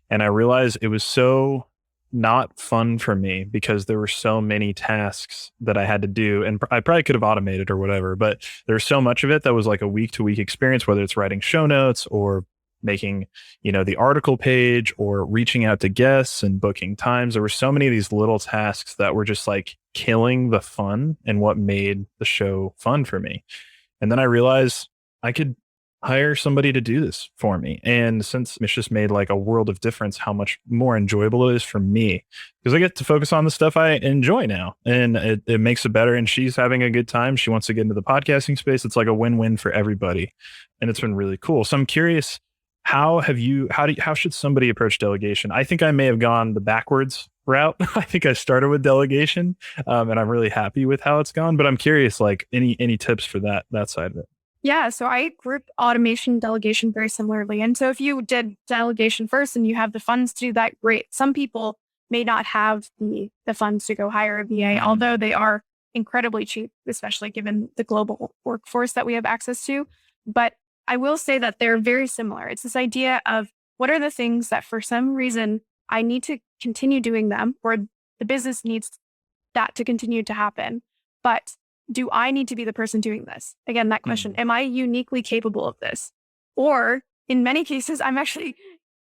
And I realized it was so not fun for me because there were so many tasks that I had to do. And I probably could have automated or whatever, but there's so much of it that was like a week to week experience, whether it's writing show notes or making, the article page or reaching out to guests and booking times. There were so many of these little tasks that were just like killing the fun and what made the show fun for me. And then I realized I could hire somebody to do this for me. And since it's just made like a world of difference how much more enjoyable it is for me because I get to focus on the stuff I enjoy now and it makes it better. And she's having a good time. She wants to get into the podcasting space. It's like a win-win for everybody. And it's been really cool. So I'm curious, how should somebody approach delegation? I think I may have gone the backwards route. I think I started with delegation, and I'm really happy with how it's gone. But I'm curious, like any tips for that side of it? Yeah. So I group automation delegation very similarly. And so if you did delegation first and you have the funds to do that, great. Some people may not have the funds to go hire a VA, although they are incredibly cheap, especially given the global workforce that we have access to. But I will say that they're very similar. It's this idea of what are the things that for some reason I need to continue doing them or the business needs that to continue to happen. But do I need to be the person doing this? Again, that question, am I uniquely capable of this? Or in many cases, I'm actually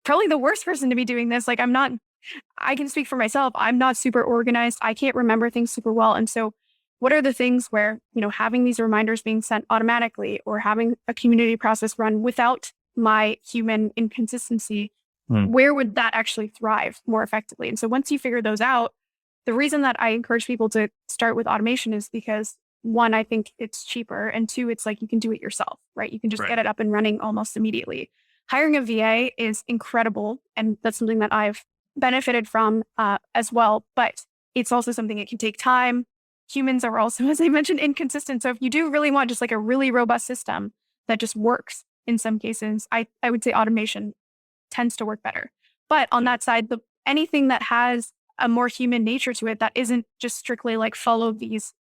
probably the worst person to be doing this. Like I can speak for myself. I'm not super organized. I can't remember things super well. And so what are the things where, having these reminders being sent automatically or having a community process run without my human inconsistency, where would that actually thrive more effectively? And so once you figure those out, the reason that I encourage people to start with automation is because one, I think it's cheaper. And two, it's like you can do it yourself, right? You can just get it up and running almost immediately. Hiring a VA is incredible. And that's something that I've benefited from as well. But it's also something it can take time. Humans are also, as I mentioned, inconsistent. So if you do really want just like a really robust system that just works in some cases, I would say automation tends to work better. But on that side, anything that has a more human nature to it that isn't just strictly like follow these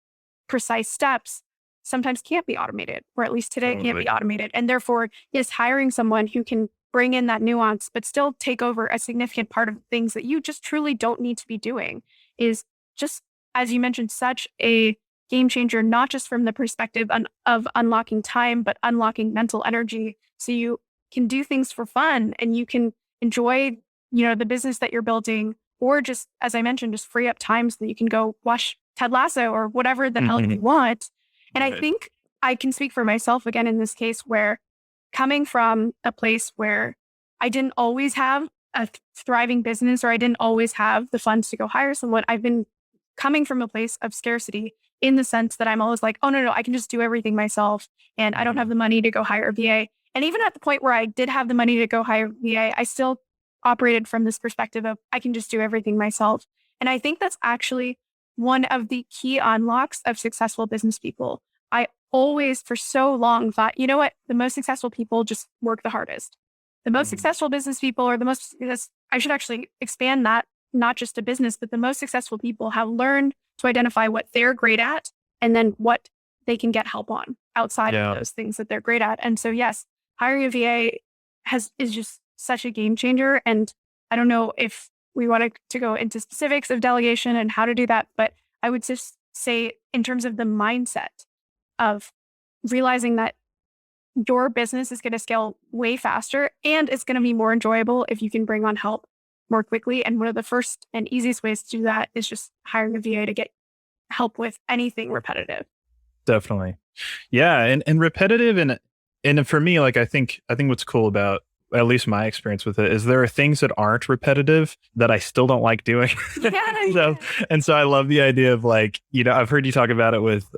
precise steps sometimes can't be automated, or at least today can't be automated. And therefore, yes, hiring someone who can bring in that nuance, but still take over a significant part of things that you just truly don't need to be doing is just, as you mentioned, such a game changer, not just from the perspective of unlocking time, but unlocking mental energy. So you can do things for fun and you can enjoy, the business that you're building, or just, as I mentioned, just free up time so that you can go watch Ted Lasso or whatever the hell you want. And I think I can speak for myself again in this case, where coming from a place where I didn't always have a thriving business or I didn't always have the funds to go hire someone, I've been coming from a place of scarcity in the sense that I'm always like, oh, no, I can just do everything myself. And I don't have the money to go hire a VA. And even at the point where I did have the money to go hire a VA, I still operated from this perspective of I can just do everything myself. And I think that's actually one of the key unlocks of successful business people. I always, for so long, thought, you know what? The most successful people just work the hardest. The most successful business people are I should actually expand that, not just a business, but the most successful people have learned to identify what they're great at and then what they can get help on outside of those things that they're great at. And so, yes, hiring a VA is just such a game changer. And I don't know if we wanted to go into specifics of delegation and how to do that, but I would just say in terms of the mindset of realizing that your business is going to scale way faster and it's going to be more enjoyable if you can bring on help more quickly. And one of the first and easiest ways to do that is just hiring a VA to get help with anything repetitive. Definitely. Yeah. And repetitive and for me, like I think what's cool about at least my experience with it is there are things that aren't repetitive that I still don't like doing. So I love the idea of like, I've heard you talk about it with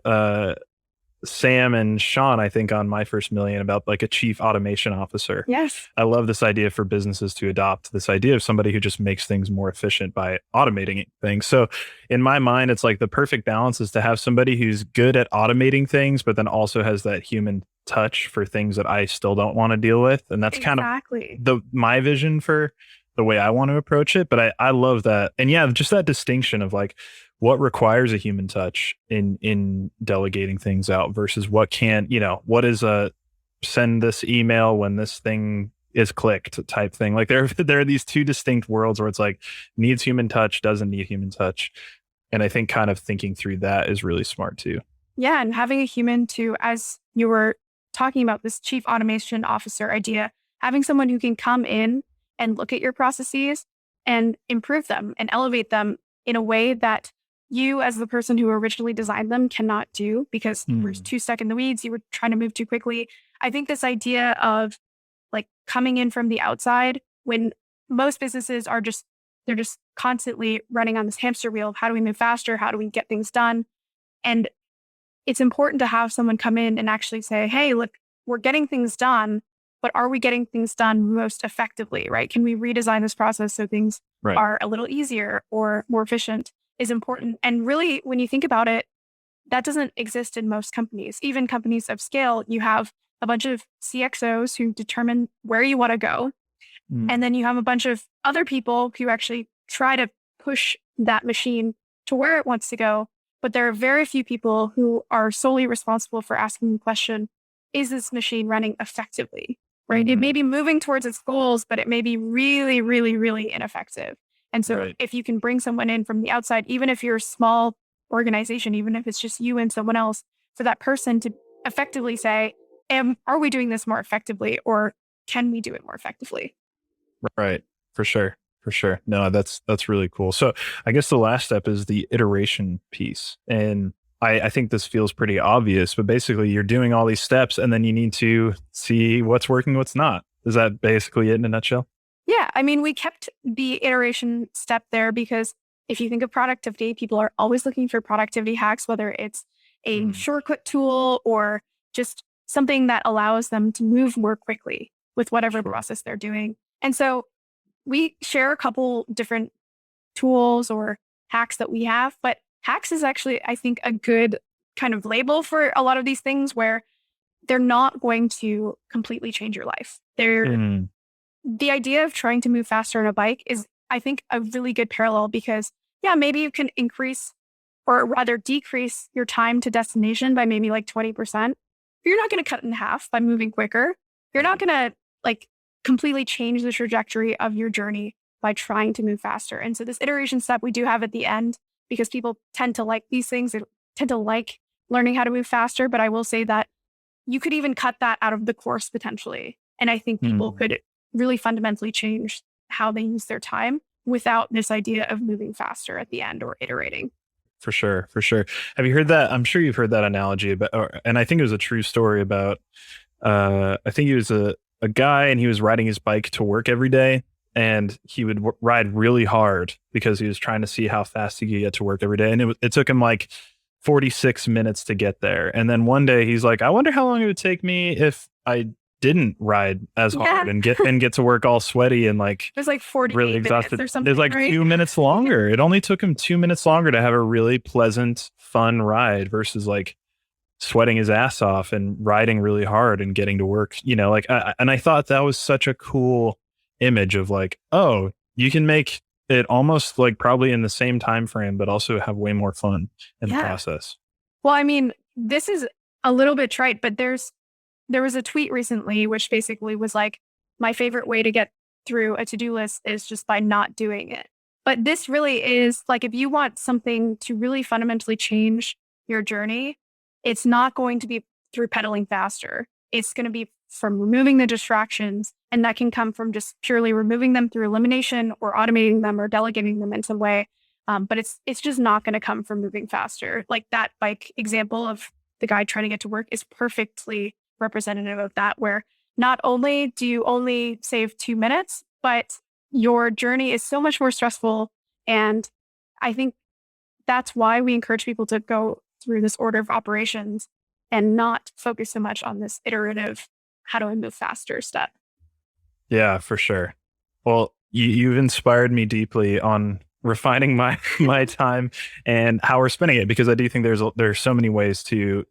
Sam and Sean, I think, on My First Million about like a chief automation officer. Yes. I love this idea for businesses to adopt this idea of somebody who just makes things more efficient by automating things. So in my mind, it's like the perfect balance is to have somebody who's good at automating things, but then also has that human touch for things that I still don't want to deal with. And that's kind of Exactly. my vision for the way I want to approach it. But I love that. And yeah, just that distinction of like what requires a human touch in delegating things out versus what can, what is a send this email when this thing is clicked type thing. Like there are these two distinct worlds where it's like needs human touch, doesn't need human touch. And I think kind of thinking through that is really smart too. Yeah. And having a human to, as you were talking about this chief automation officer idea, having someone who can come in and look at your processes and improve them and elevate them in a way that you, as the person who originally designed them, cannot do because you were too stuck in the weeds. You were trying to move too quickly. I think this idea of like coming in from the outside when most businesses are they're just constantly running on this hamster wheel of how do we move faster? How do we get things done? And it's important to have someone come in and actually say, hey, look, we're getting things done, but are we getting things done most effectively, right? Can we redesign this process so things Right. are a little easier or more efficient is important. And really, when you think about it, that doesn't exist in most companies. Even companies of scale, you have a bunch of CXOs who determine where you want to go. And then you have a bunch of other people who actually try to push that machine to where it wants to go. But there are very few people who are solely responsible for asking the question, is this machine running effectively? Right? It may be moving towards its goals, but it may be really, really, really ineffective. And so if you can bring someone in from the outside, even if you're a small organization, even if it's just you and someone else, for that person to effectively say, are we doing this more effectively or can we do it more effectively? Right. For sure. For sure. No, that's really cool. So I guess the last step is the iteration piece. And I think this feels pretty obvious, but basically you're doing all these steps and then you need to see what's working, what's not. Is that basically it in a nutshell? Yeah. I mean, we kept the iteration step there because if you think of productivity, people are always looking for productivity hacks, whether it's a shortcut tool or just something that allows them to move more quickly with whatever process they're doing. And so we share a couple different tools or hacks that we have, but hacks is actually, I think, a good kind of label for a lot of these things where they're not going to completely change your life. The idea of trying to move faster on a bike is, I think, a really good parallel because, yeah, maybe you can increase or rather decrease your time to destination by maybe like 20%. You're not going to cut it in half by moving quicker. You're not going to like completely change the trajectory of your journey by trying to move faster. And so this iteration step we do have at the end because people tend to like these things. They tend to like learning how to move faster. But I will say that you could even cut that out of the course potentially. And I think people could really fundamentally change how they use their time without this idea of moving faster at the end or iterating. For sure. For sure. Have you heard that? I'm sure you've heard that analogy about, and I think it was a true story about, I think he was a guy and he was riding his bike to work every day and he would ride really hard because he was trying to see how fast he could get to work every day. And it took him like 46 minutes to get there. And then one day he's like, I wonder how long it would take me if I didn't ride as hard and get to work all sweaty and like it was like 40 really minutes exhausted. or something. It's like right? 2 minutes longer. It only took him 2 minutes longer to have a really pleasant, fun ride versus like sweating his ass off and riding really hard and getting to work. And I thought that was such a cool image of like, oh, you can make it almost like probably in the same time frame, but also have way more fun in the process. Well, I mean, this is a little bit trite, but there was a tweet recently which basically was like, my favorite way to get through a to-do list is just by not doing it. But this really is like, if you want something to really fundamentally change your journey, it's not going to be through pedaling faster. It's going to be from removing the distractions. And that can come from just purely removing them through elimination or automating them or delegating them in some way. But it's just not going to come from moving faster. Like that bike example of the guy trying to get to work is perfectly representative of that, where not only do you only save 2 minutes, but your journey is so much more stressful. And I think that's why we encourage people to go through this order of operations and not focus so much on this iterative, how do I move faster step. Yeah, for sure. Well, you've inspired me deeply on refining my my time and how we're spending it, because I do think there's so many ways to,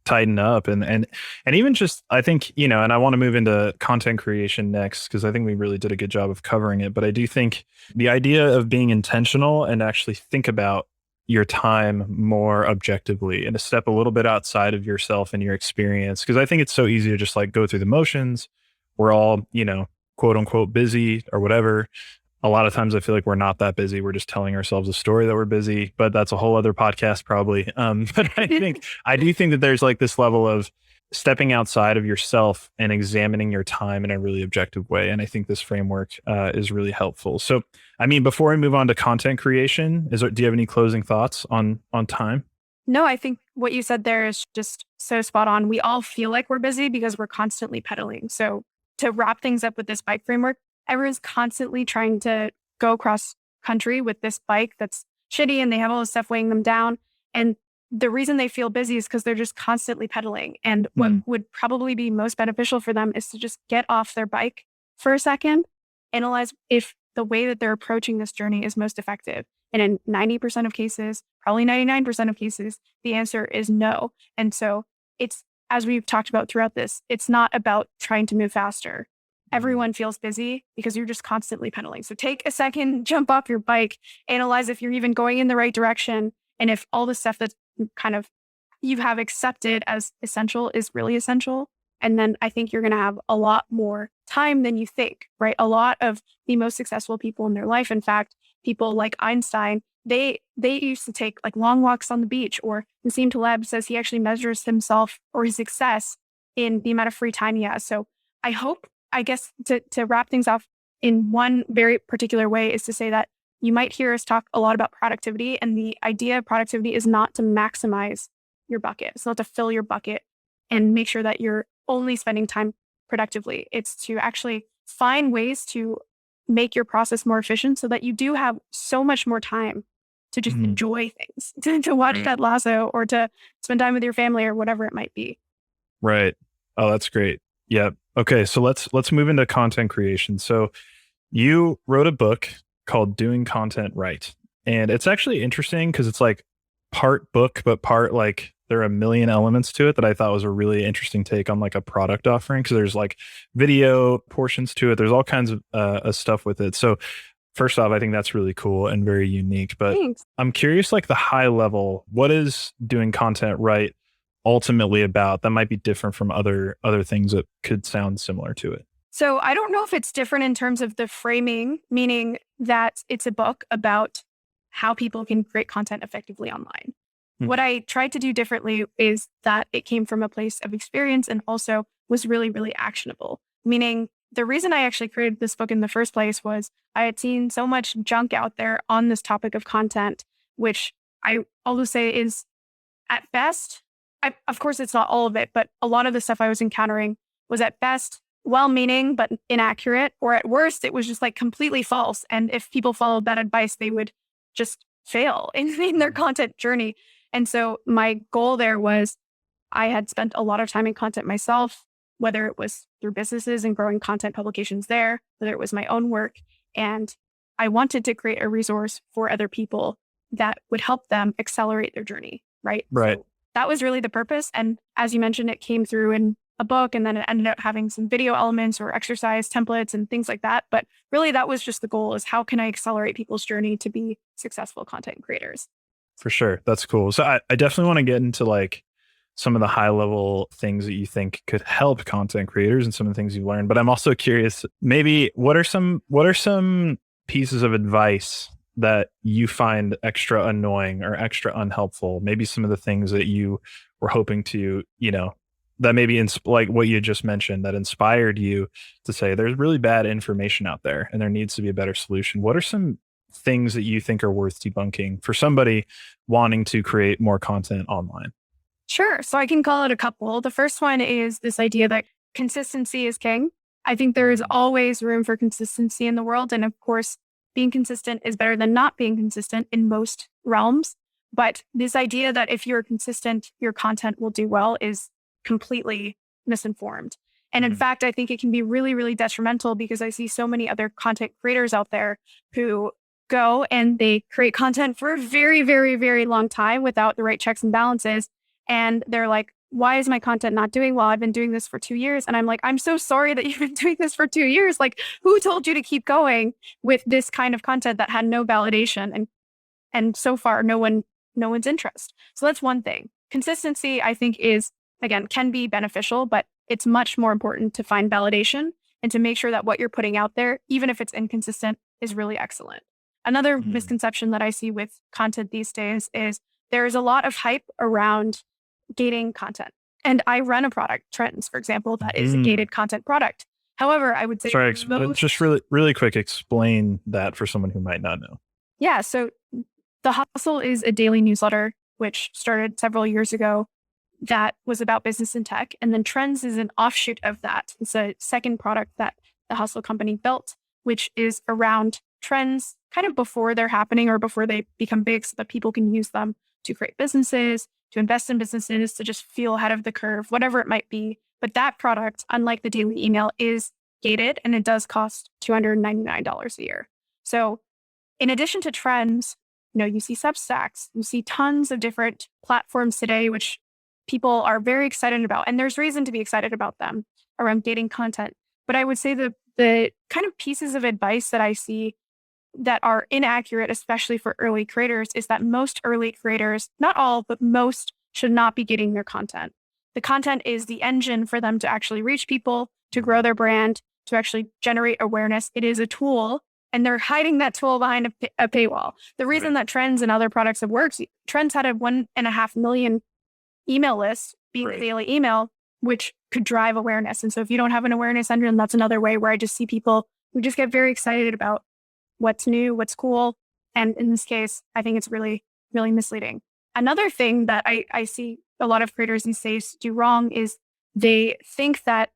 tighten up and even just, I think, and I want to move into content creation next because I think we really did a good job of covering it, but I do think the idea of being intentional and actually think about your time more objectively and to step a little bit outside of yourself and your experience, because I think it's so easy to just like go through the motions. We're all, quote unquote busy or whatever. A lot of times I feel like we're not that busy. We're just telling ourselves a story that we're busy, but that's a whole other podcast probably. But I do think that there's like this level of stepping outside of yourself and examining your time in a really objective way. And I think this framework is really helpful. So, I mean, before we move on to content creation, do you have any closing thoughts on time? No, I think what you said there is just so spot on. We all feel like we're busy because we're constantly pedaling. So to wrap things up with this bike framework, everyone's constantly trying to go across country with this bike that's shitty and they have all this stuff weighing them down. And the reason they feel busy is because they're just constantly pedaling. And what would probably be most beneficial for them is to just get off their bike for a second, analyze if the way that they're approaching this journey is most effective. And in 90% of cases, probably 99% of cases, the answer is no. And so it's, as we've talked about throughout this, it's not about trying to move faster. Everyone feels busy because you're just constantly pedaling. So take a second, jump off your bike, analyze if you're even going in the right direction. And if all the stuff that's kind of you have accepted as essential is really essential. And then I think you're going to have a lot more time than you think, right? A lot of the most successful people in their life, in fact, people like Einstein, they used to take like long walks on the beach, or Nassim Taleb says he actually measures himself or his success in the amount of free time he has. So I hope, I guess to wrap things off in one very particular way is to say that you might hear us talk a lot about productivity, and the idea of productivity is not to maximize your bucket. It's not to fill your bucket and make sure that you're only spending time productively. It's to actually find ways to make your process more efficient so that you do have so much more time to just enjoy things, to watch Ted Lasso or to spend time with your family or whatever it might be. Right. Oh, that's great. Yeah. Okay. So let's move into content creation. So you wrote a book called Doing Content Right. And it's actually interesting because it's like part book, but part like there are a million elements to it that I thought was a really interesting take on like a product offering. Cause there's like video portions to it. There's all kinds of stuff with it. So first off, I think that's really cool and very unique, but Thanks. I'm curious, like the high level, what is Doing Content Right ultimately about that might be different from other things that could sound similar to it? So I don't know if it's different in terms of the framing, meaning that it's a book about how people can create content effectively online. What I tried to do differently is that it came from a place of experience and also was really, really actionable. Meaning the reason I actually created this book in the first place was I had seen so much junk out there on this topic of content, which I always say is at best, of course, it's not all of it, but a lot of the stuff I was encountering was at best well-meaning, but inaccurate, or at worst, it was just like completely false. And if people followed that advice, they would just fail in their content journey. And so my goal there was I had spent a lot of time in content myself, whether it was through businesses and growing content publications there, whether it was my own work. And I wanted to create a resource for other people that would help them accelerate their journey. Right. Right. So that was really the purpose. And as you mentioned, it came through in a book, and then it ended up having some video elements or exercise templates and things like that. But really that was just the goal, is how can I accelerate people's journey to be successful content creators? For sure. That's cool. So I definitely want to get into like some of the high level things that you think could help content creators and some of the things you've learned. But I'm also curious, maybe what are some pieces of advice that you find extra annoying or extra unhelpful? Maybe some of the things that you were hoping to, that maybe like what you just mentioned that inspired you to say there's really bad information out there and there needs to be a better solution. What are some things that you think are worth debunking for somebody wanting to create more content online? Sure. So I can call it a couple. The first one is this idea that consistency is king. I think there is always room for consistency in the world. And of course, being consistent is better than not being consistent in most realms. But this idea that if you're consistent, your content will do well is completely misinformed. And in fact, I think it can be really, really detrimental because I see so many other content creators out there who go and they create content for a very, very, very long time without the right checks and balances. And they're like, why is my content not doing well? I've been doing this for 2 years. And I'm like, I'm so sorry that you've been doing this for 2 years. Like, who told you to keep going with this kind of content that had no validation? And so far, no one's interest. So that's one thing. Consistency, I think, is, again, can be beneficial, but it's much more important to find validation and to make sure that what you're putting out there, even if it's inconsistent, is really excellent. Another misconception that I see with content these days is there is a lot of hype around gating content. And I run a product, Trends, for example, that is a gated content product. However, I would say Sorry, just really quick, explain that for someone who might not know. Yeah. So The Hustle is a daily newsletter, which started several years ago, that was about business and tech. And then Trends is an offshoot of that. It's a second product that the Hustle company built, which is around trends kind of before they're happening or before they become big so that people can use them to create businesses, to invest in businesses, to just feel ahead of the curve, whatever it might be. But that product, unlike the daily email, is gated and it does cost $299 a year. So in addition to Trends, you see Substacks, you see tons of different platforms today, which people are very excited about. And there's reason to be excited about them around gating content. But I would say the kind of pieces of advice that I see that are inaccurate, especially for early creators, is that most early creators, not all, but most, should not be getting their content. The content is the engine for them to actually reach people, to grow their brand, to actually generate awareness. It is a tool, and they're hiding that tool behind a paywall. The reason that Trends and other products have worked, Trends had a 1.5 million email list, being the daily email, which could drive awareness. And so if you don't have an awareness engine, that's another way where I just see people who just get very excited about what's new, what's cool. And in this case, I think it's really, really misleading. Another thing that I see a lot of creators these days do wrong is they think that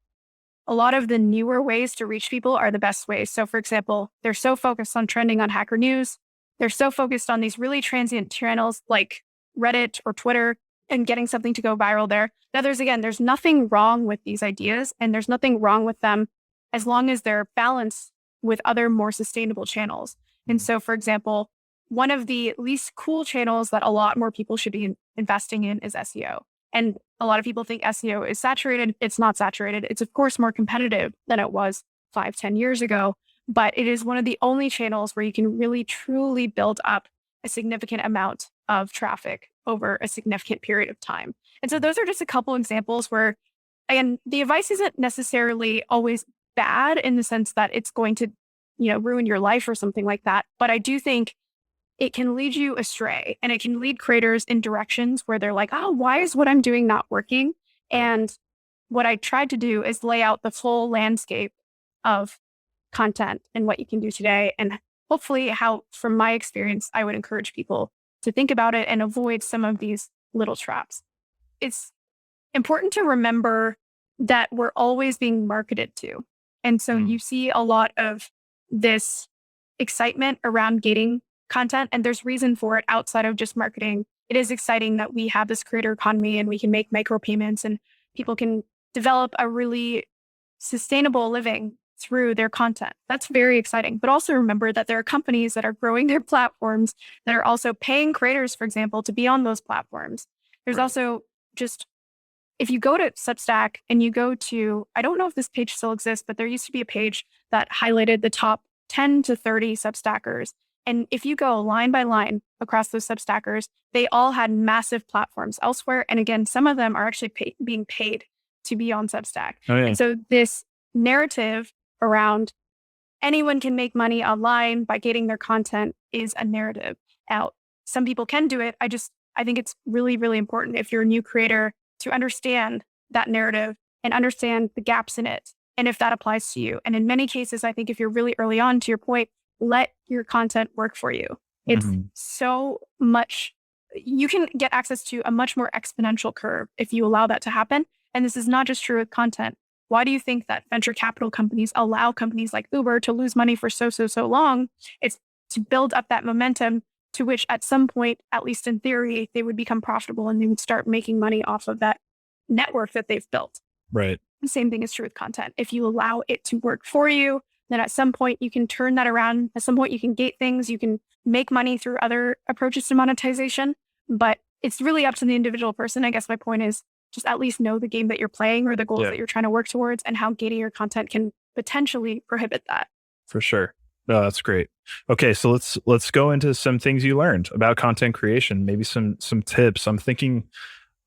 a lot of the newer ways to reach people are the best ways. So for example, they're so focused on trending on Hacker News. They're so focused on these really transient channels like Reddit or Twitter and getting something to go viral there. Now, there's nothing wrong with these ideas and there's nothing wrong with them as long as they're balanced with other more sustainable channels. And so, for example, one of the least cool channels that a lot more people should be investing in is SEO. And a lot of people think SEO is saturated. It's not saturated. It's, of course, more competitive than it was 5-10 years ago. But it is one of the only channels where you can really, truly build up a significant amount of traffic over a significant period of time. And so those are just a couple examples where, again, the advice isn't necessarily always bad in the sense that it's going to, ruin your life or something like that. But I do think it can lead you astray and it can lead creators in directions where they're like, oh, why is what I'm doing not working? And what I tried to do is lay out the full landscape of content and what you can do today. And hopefully how, from my experience, I would encourage people to think about it and avoid some of these little traps. It's important to remember that we're always being marketed to. And so you see a lot of this excitement around gating content, and there's reason for it outside of just marketing. It is exciting that we have this creator economy and we can make micropayments and people can develop a really sustainable living through their content. That's very exciting. But also remember that there are companies that are growing their platforms that are also paying creators, for example, to be on those platforms. There's also just, if you go to Substack and you go to, I don't know if this page still exists, but there used to be a page that highlighted the top 10 to 30 Substackers. And if you go line by line across those Substackers, they all had massive platforms elsewhere. And again, some of them are actually being paid to be on Substack. Oh, yeah. And so this narrative around anyone can make money online by getting their content is a narrative. Now, some people can do it. I think it's really, really important if you're a new creator to understand that narrative and understand the gaps in it and if that applies to you. And in many cases, I think if you're really early on, to your point, let your content work for you. It's so much, you can get access to a much more exponential curve if you allow that to happen. And this is not just true with content. Why do you think that venture capital companies allow companies like Uber to lose money for so long? It's to build up that momentum to which at some point, at least in theory, they would become profitable and they would start making money off of that network that they've built. Right. The same thing is true with content. If you allow it to work for you, then at some point you can turn that around. At some point you can gate things. You can make money through other approaches to monetization. But it's really up to the individual person. I guess my point is just at least know the game that you're playing or the goals that you're trying to work towards, and how gating your content can potentially prohibit that. For sure. No, that's great. Okay, so let's go into some things you learned about content creation, maybe some tips. I'm thinking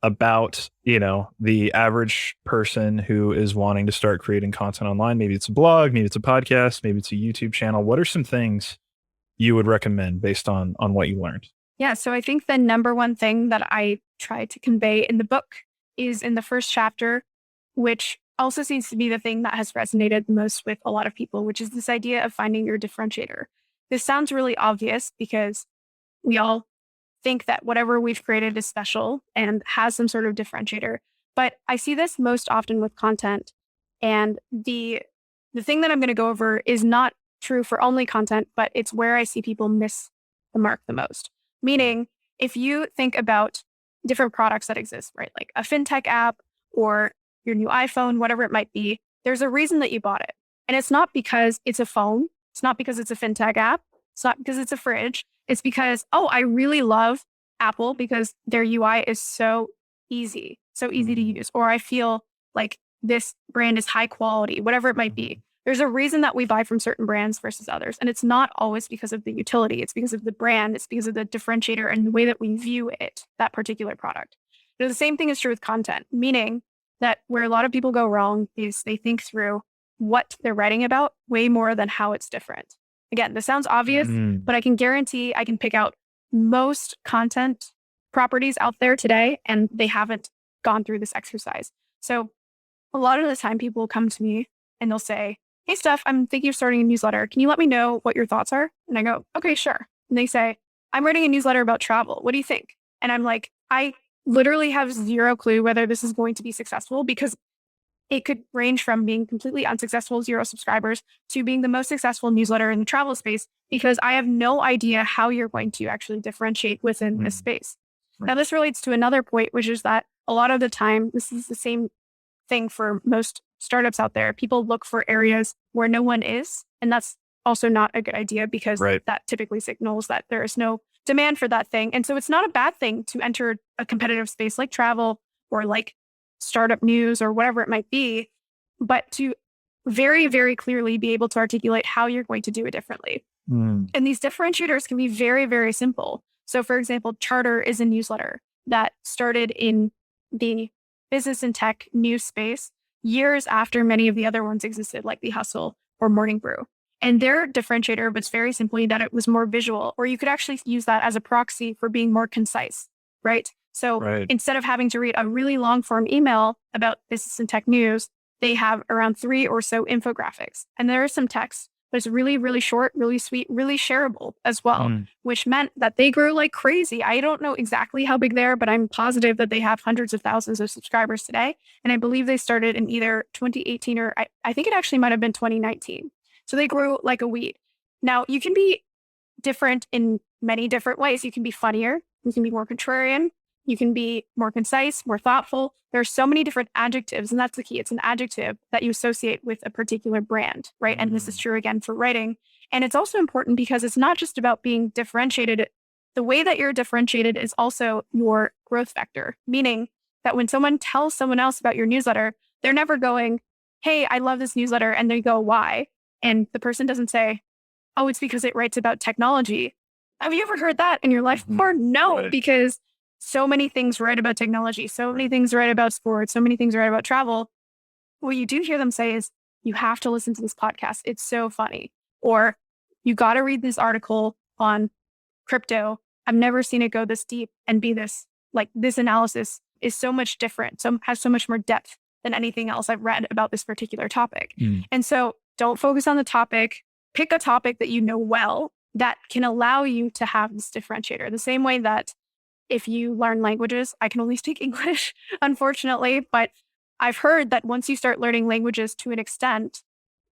about, the average person who is wanting to start creating content online. Maybe it's a blog, maybe it's a podcast, maybe it's a YouTube channel. What are some things you would recommend based on what you learned? Yeah, so I think the number one thing that I try to convey in the book is in the first chapter, which also seems to be the thing that has resonated the most with a lot of people, which is this idea of finding your differentiator. This sounds really obvious because we all think that whatever we've created is special and has some sort of differentiator. But I see this most often with content. And the thing that I'm going to go over is not true for only content, but it's where I see people miss the mark the most. Meaning, if you think about different products that exist, right? Like a fintech app or your new iPhone, whatever it might be, there's a reason that you bought it. And it's not because it's a phone. It's not because it's a fintech app. It's not because it's a fridge. It's because, oh, I really love Apple because their UI is so easy to use. Or I feel like this brand is high quality, whatever it might be. There's a reason that we buy from certain brands versus others. And it's not always because of the utility. It's because of the brand. It's because of the differentiator and the way that we view it, that particular product. The same thing is true with content, meaning that where a lot of people go wrong is they think through what they're writing about way more than how it's different. Again, this sounds obvious, but I can guarantee I can pick out most content properties out there today, and they haven't gone through this exercise. So a lot of the time people will come to me and they'll say, hey, Steph, I'm thinking of starting a newsletter. Can you let me know what your thoughts are? And I go, okay, sure. And they say, I'm writing a newsletter about travel. What do you think? And I'm like, I literally have zero clue whether this is going to be successful, because it could range from being completely unsuccessful, 0 subscribers, to being the most successful newsletter in the travel space, because I have no idea how you're going to actually differentiate within this space. Now, this relates to another point, which is that a lot of the time, this is the same thing for most startups out there. People look for areas where no one is. And that's also not a good idea, because that typically signals that there is no demand for that thing. And so it's not a bad thing to enter a competitive space like travel or like startup news or whatever it might be, but to very, very clearly be able to articulate how you're going to do it differently. And these differentiators can be very, very simple. So for example, Charter is a newsletter that started in the business and tech news space years after many of the other ones existed, like The Hustle or Morning Brew. And their differentiator was very simply that it was more visual, or you could actually use that as a proxy for being more concise, right? So instead of having to read a really long form email about business and tech news, they have around 3 or so infographics. And there is some text, but it's really, really short, really sweet, really shareable as well, which meant that they grew like crazy. I don't know exactly how big they are, but I'm positive that they have hundreds of thousands of subscribers today. And I believe they started in either 2018 or I think it actually might have been 2019. So they grew like a weed. Now, you can be different in many different ways. You can be funnier. You can be more contrarian. You can be more concise, more thoughtful. There are so many different adjectives, and that's the key. It's an adjective that you associate with a particular brand, right? And this is true again for writing. And it's also important because it's not just about being differentiated. The way that you're differentiated is also your growth vector, meaning that when someone tells someone else about your newsletter, they're never going, hey, I love this newsletter. And they go, why? And the person doesn't say, oh, it's because it writes about technology. Have you ever heard that in your life before? No, because so many things write about technology, so many things write about sports, so many things write about travel. What you do hear them say is, you have to listen to this podcast. It's so funny. Or you got to read this article on crypto. I've never seen it go this deep and be this, like this analysis is so much different. So has so much more depth than anything else I've read about this particular topic. And so don't focus on the topic. Pick a topic that you know well that can allow you to have this differentiator. The same way that if you learn languages, I can only speak English, unfortunately, but I've heard that once you start learning languages to an extent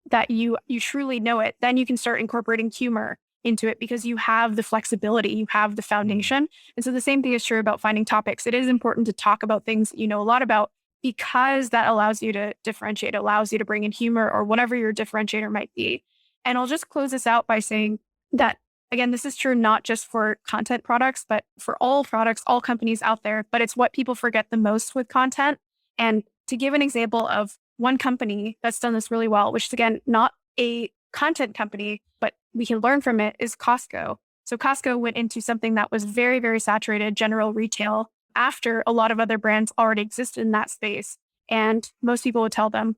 that you truly know it, then you can start incorporating humor into it because you have the flexibility, you have the foundation. And so the same thing is true about finding topics. It is important to talk about things that you know a lot about because that allows you to differentiate, allows you to bring in humor or whatever your differentiator might be. And I'll just close this out by saying that, again, this is true not just for content products, but for all products, all companies out there. But it's what people forget the most with content. And to give an example of one company that's done this really well, which is, again, not a content company, but we can learn from it, is Costco. So Costco went into something that was very, very saturated, general retail, after a lot of other brands already existed in that space. And most people would tell them,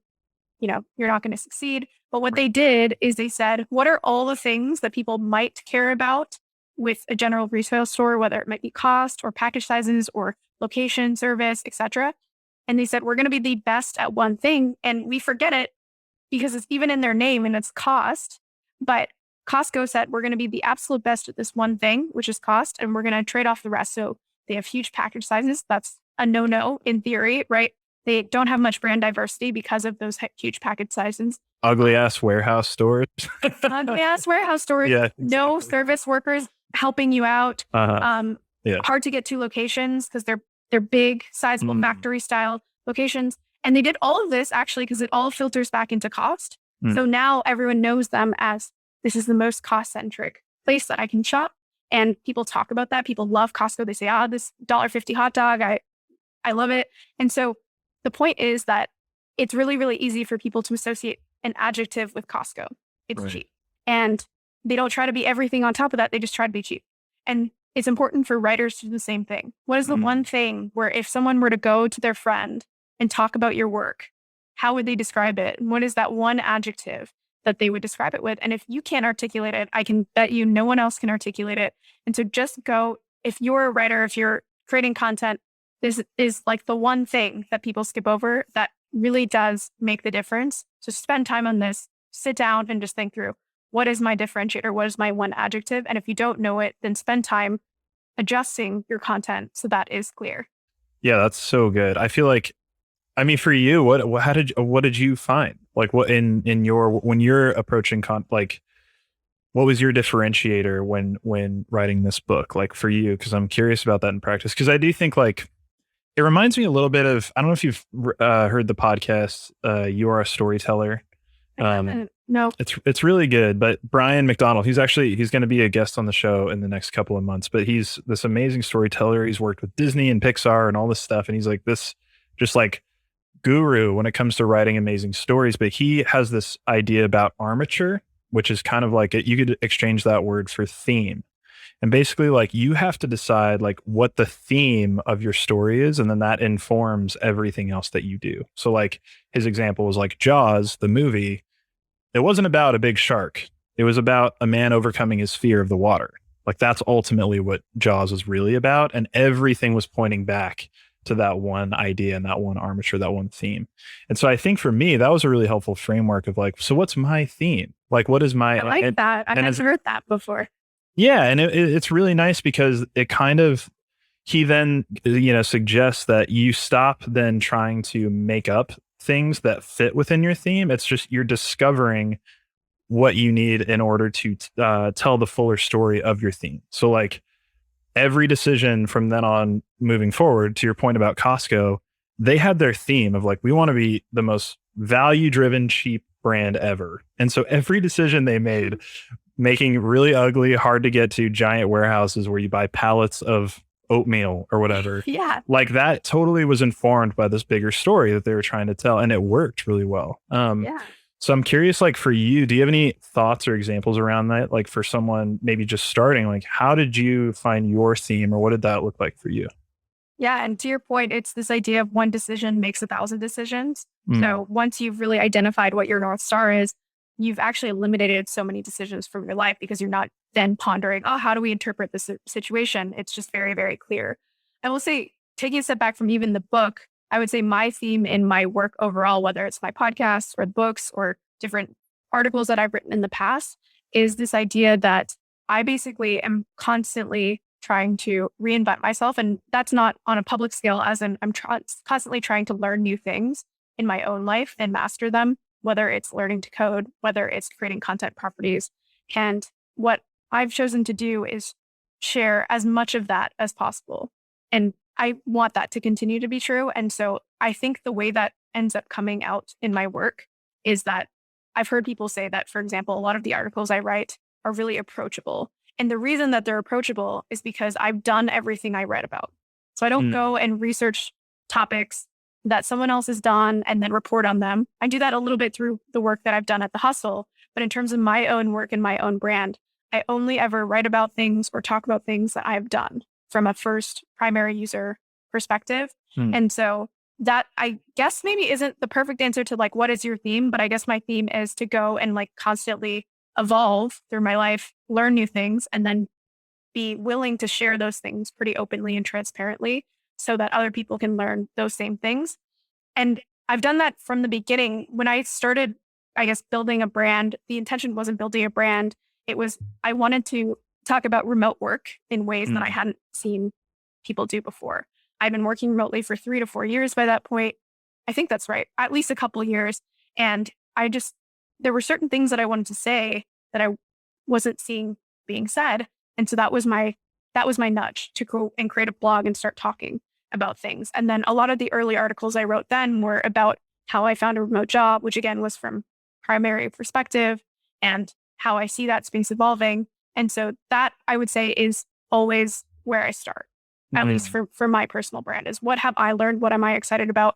you're not going to succeed. But what they did is they said, what are all the things that people might care about with a general retail store, whether it might be cost or package sizes or location, service, etc. And they said, we're going to be the best at one thing. And we forget it because it's even in their name and it's cost. But Costco said, we're going to be the absolute best at this one thing, which is cost. And we're going to trade off the rest. So they have huge package sizes. That's a no-no in theory, right? They don't have much brand diversity because of those huge package sizes. Ugly ass warehouse stores. Ugly ass warehouse stores. Yeah, exactly. No service workers helping you out. Yeah. Hard to get to locations because they're big, sizable factory style locations. And they did all of this actually because it all filters back into cost. So now everyone knows them as this is the most cost centric place that I can shop. And people talk about that. People love Costco. They say, this $1.50 hot dog, I love it. And so the point is that it's really, really easy for people to associate an adjective with Costco. It's cheap. And they don't try to be everything on top of that. They just try to be cheap. And it's important for writers to do the same thing. What is the one thing where if someone were to go to their friend and talk about your work, how would they describe it? And what is that one adjective that they would describe it with? And if you can't articulate it, I can bet you no one else can articulate it. And so just go, if you're a writer, if you're creating content, this is like the one thing that people skip over that really does make the difference. So spend time on this, sit down and just think through, what is my differentiator? What is my one adjective? And if you don't know it, then spend time adjusting your content so that is clear. Yeah, that's so good. I feel like, for you, what did you find? Like what in your, when you're approaching what was your differentiator when writing this book? Like for you, because I'm curious about that in practice. Because I do think it reminds me a little bit of, I don't know if you've heard the podcast, You Are a Storyteller. No. It's really good, but Brian McDonald, he's going to be a guest on the show in the next couple of months, but he's this amazing storyteller. He's worked with Disney and Pixar and all this stuff. And he's like this just like guru when it comes to writing amazing stories. But he has this idea about armature, which is kind of like you could exchange that word for theme. And basically you have to decide what the theme of your story is. And then that informs everything else that you do. So his example was Jaws, the movie. It wasn't about a big shark. It was about a man overcoming his fear of the water. That's ultimately what Jaws was really about. And everything was pointing back to that one idea and that one armature, that one theme. And so I think for me, that was a really helpful framework of so what's my theme? What is my... I like that. I haven't heard that before. Yeah. And it's really nice because it kind of, he then, suggests that you stop then trying to make up things that fit within your theme. It's just, you're discovering what you need in order to tell the fuller story of your theme. So every decision from then on moving forward, to your point about Costco, they had their theme of we want to be the most value driven, cheap brand ever. And so every decision they made, making really ugly, hard to get to giant warehouses where you buy pallets of oatmeal or whatever. Yeah. That totally was informed by this bigger story that they were trying to tell. And it worked really well. Yeah. So I'm curious, for you, do you have any thoughts or examples around that? For someone maybe just starting, how did you find your theme or what did that look like for you? Yeah. And to your point, it's this idea of one decision makes 1,000 decisions. So once you've really identified what your North Star is, you've actually eliminated so many decisions from your life because you're not then pondering, how do we interpret this situation? It's just very, very clear. I will say, taking a step back from even the book, I would say my theme in my work overall, whether it's my podcasts or the books or different articles that I've written in the past, is this idea that I basically am constantly trying to reinvent myself. And that's not on a public scale, as in I'm constantly trying to learn new things in my own life and master them, whether it's learning to code, whether it's creating content properties. And what I've chosen to do is share as much of that as possible. And I want that to continue to be true. And so I think the way that ends up coming out in my work is that I've heard people say that, for example, a lot of the articles I write are really approachable. And the reason that they're approachable is because I've done everything I read about. So I don't Mm, go and research topics that someone else has done and then report on them. I do that a little bit through the work that I've done at the Hustle. But in terms of my own work and my own brand, I only ever write about things or talk about things that I've done from a first primary user perspective. mm, And so that I guess maybe isn't the perfect answer to like, what is your theme? But I guess my theme is to go and like constantly evolve through my life, learn new things, and then be willing to share those things pretty openly and transparently so that other people can learn those same things. And I've done that from the beginning. When I started, I guess, building a brand, the intention wasn't building a brand. It was, I wanted to talk about remote work in ways that I mm, hadn't seen people do before. I'd been working remotely for 3 to 4 years by that point. I think that's right, at least a couple of years. And I just, there were certain things that I wanted to say that I wasn't seeing being said. And so that was my nudge to go and create a blog and start talking about things. And then a lot of the early articles I wrote then were about how I found a remote job, which again was from primary perspective and how I see that space evolving. And so that I would say is always where I start, at least mm. for my personal brand is what have I learned? What am I excited about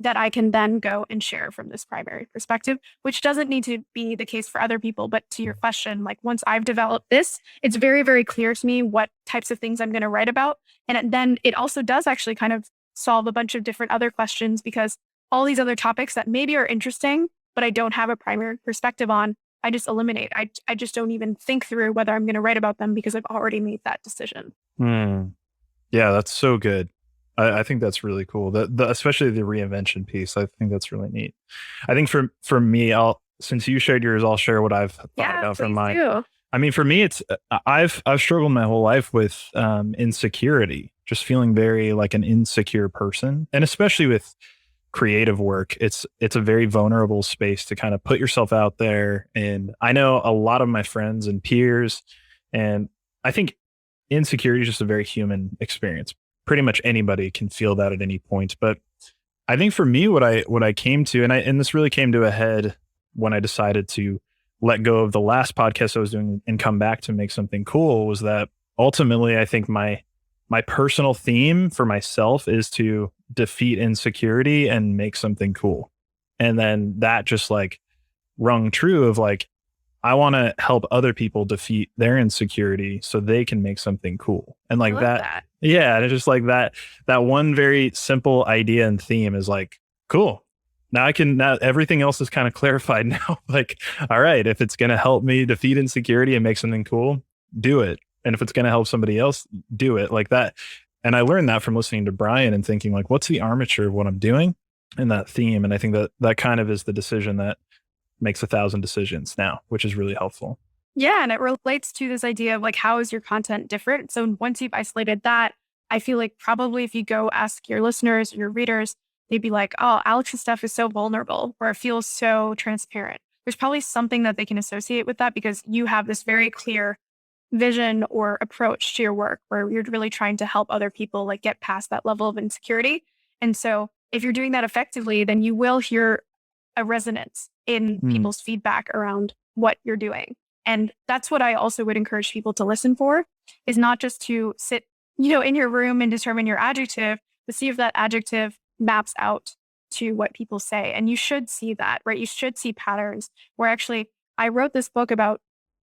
that I can then go and share from this primary perspective, which doesn't need to be the case for other people. But to your question, like once I've developed this, it's very, very clear to me what types of things I'm going to write about. Then it also does actually kind of solve a bunch of different other questions because all these other topics that maybe are interesting, but I don't have a primary perspective on, I just eliminate. I just don't even think through whether I'm going to write about them because I've already made that decision. Mm. Yeah, that's so good. I think that's really cool. Especially the reinvention piece. I think that's really neat. I think for me, I'll since you shared yours, I'll share what I've thought Yeah, about from please mine. do. I mean, for me, it's I've struggled my whole life with insecurity, just feeling very like an insecure person, and especially with creative work, it's a very vulnerable space to kind of put yourself out there. And I know a lot of my friends and peers, and I think insecurity is just a very human experience. Pretty much anybody can feel that at any point. But I think for me, what I came to, and this really came to a head when I decided to let go of the last podcast I was doing and come back to make something cool, was that ultimately I think my personal theme for myself is to defeat insecurity and make something cool. And then that just like rung true of like, I want to help other people defeat their insecurity so they can make something cool. And I like love that, that. yeah. And it's just like that one very simple idea and theme is like, cool. Now everything else is kind of clarified now. Like, all right, if it's going to help me defeat insecurity and make something cool, do it. And if it's going to help somebody else, do it like that. And I learned that from listening to Brian and thinking like, what's the armature of what I'm doing and that theme. And I think that kind of is the decision that makes 1,000 decisions now, which is really helpful. Yeah, and it relates to this idea of like, how is your content different? So once you've isolated that, I feel like probably if you go ask your listeners, your readers, they'd be like, oh, Alex's stuff is so vulnerable or it feels so transparent. There's probably something that they can associate with that because you have this very clear vision or approach to your work where you're really trying to help other people like get past that level of insecurity. And so if you're doing that effectively, then you will hear a resonance in Mm, people's feedback around what you're doing. And that's what I also would encourage people to listen for is not just to sit, in your room and determine your adjective, but see if that adjective maps out to what people say. And you should see that, right? You should see patterns where actually I wrote this book about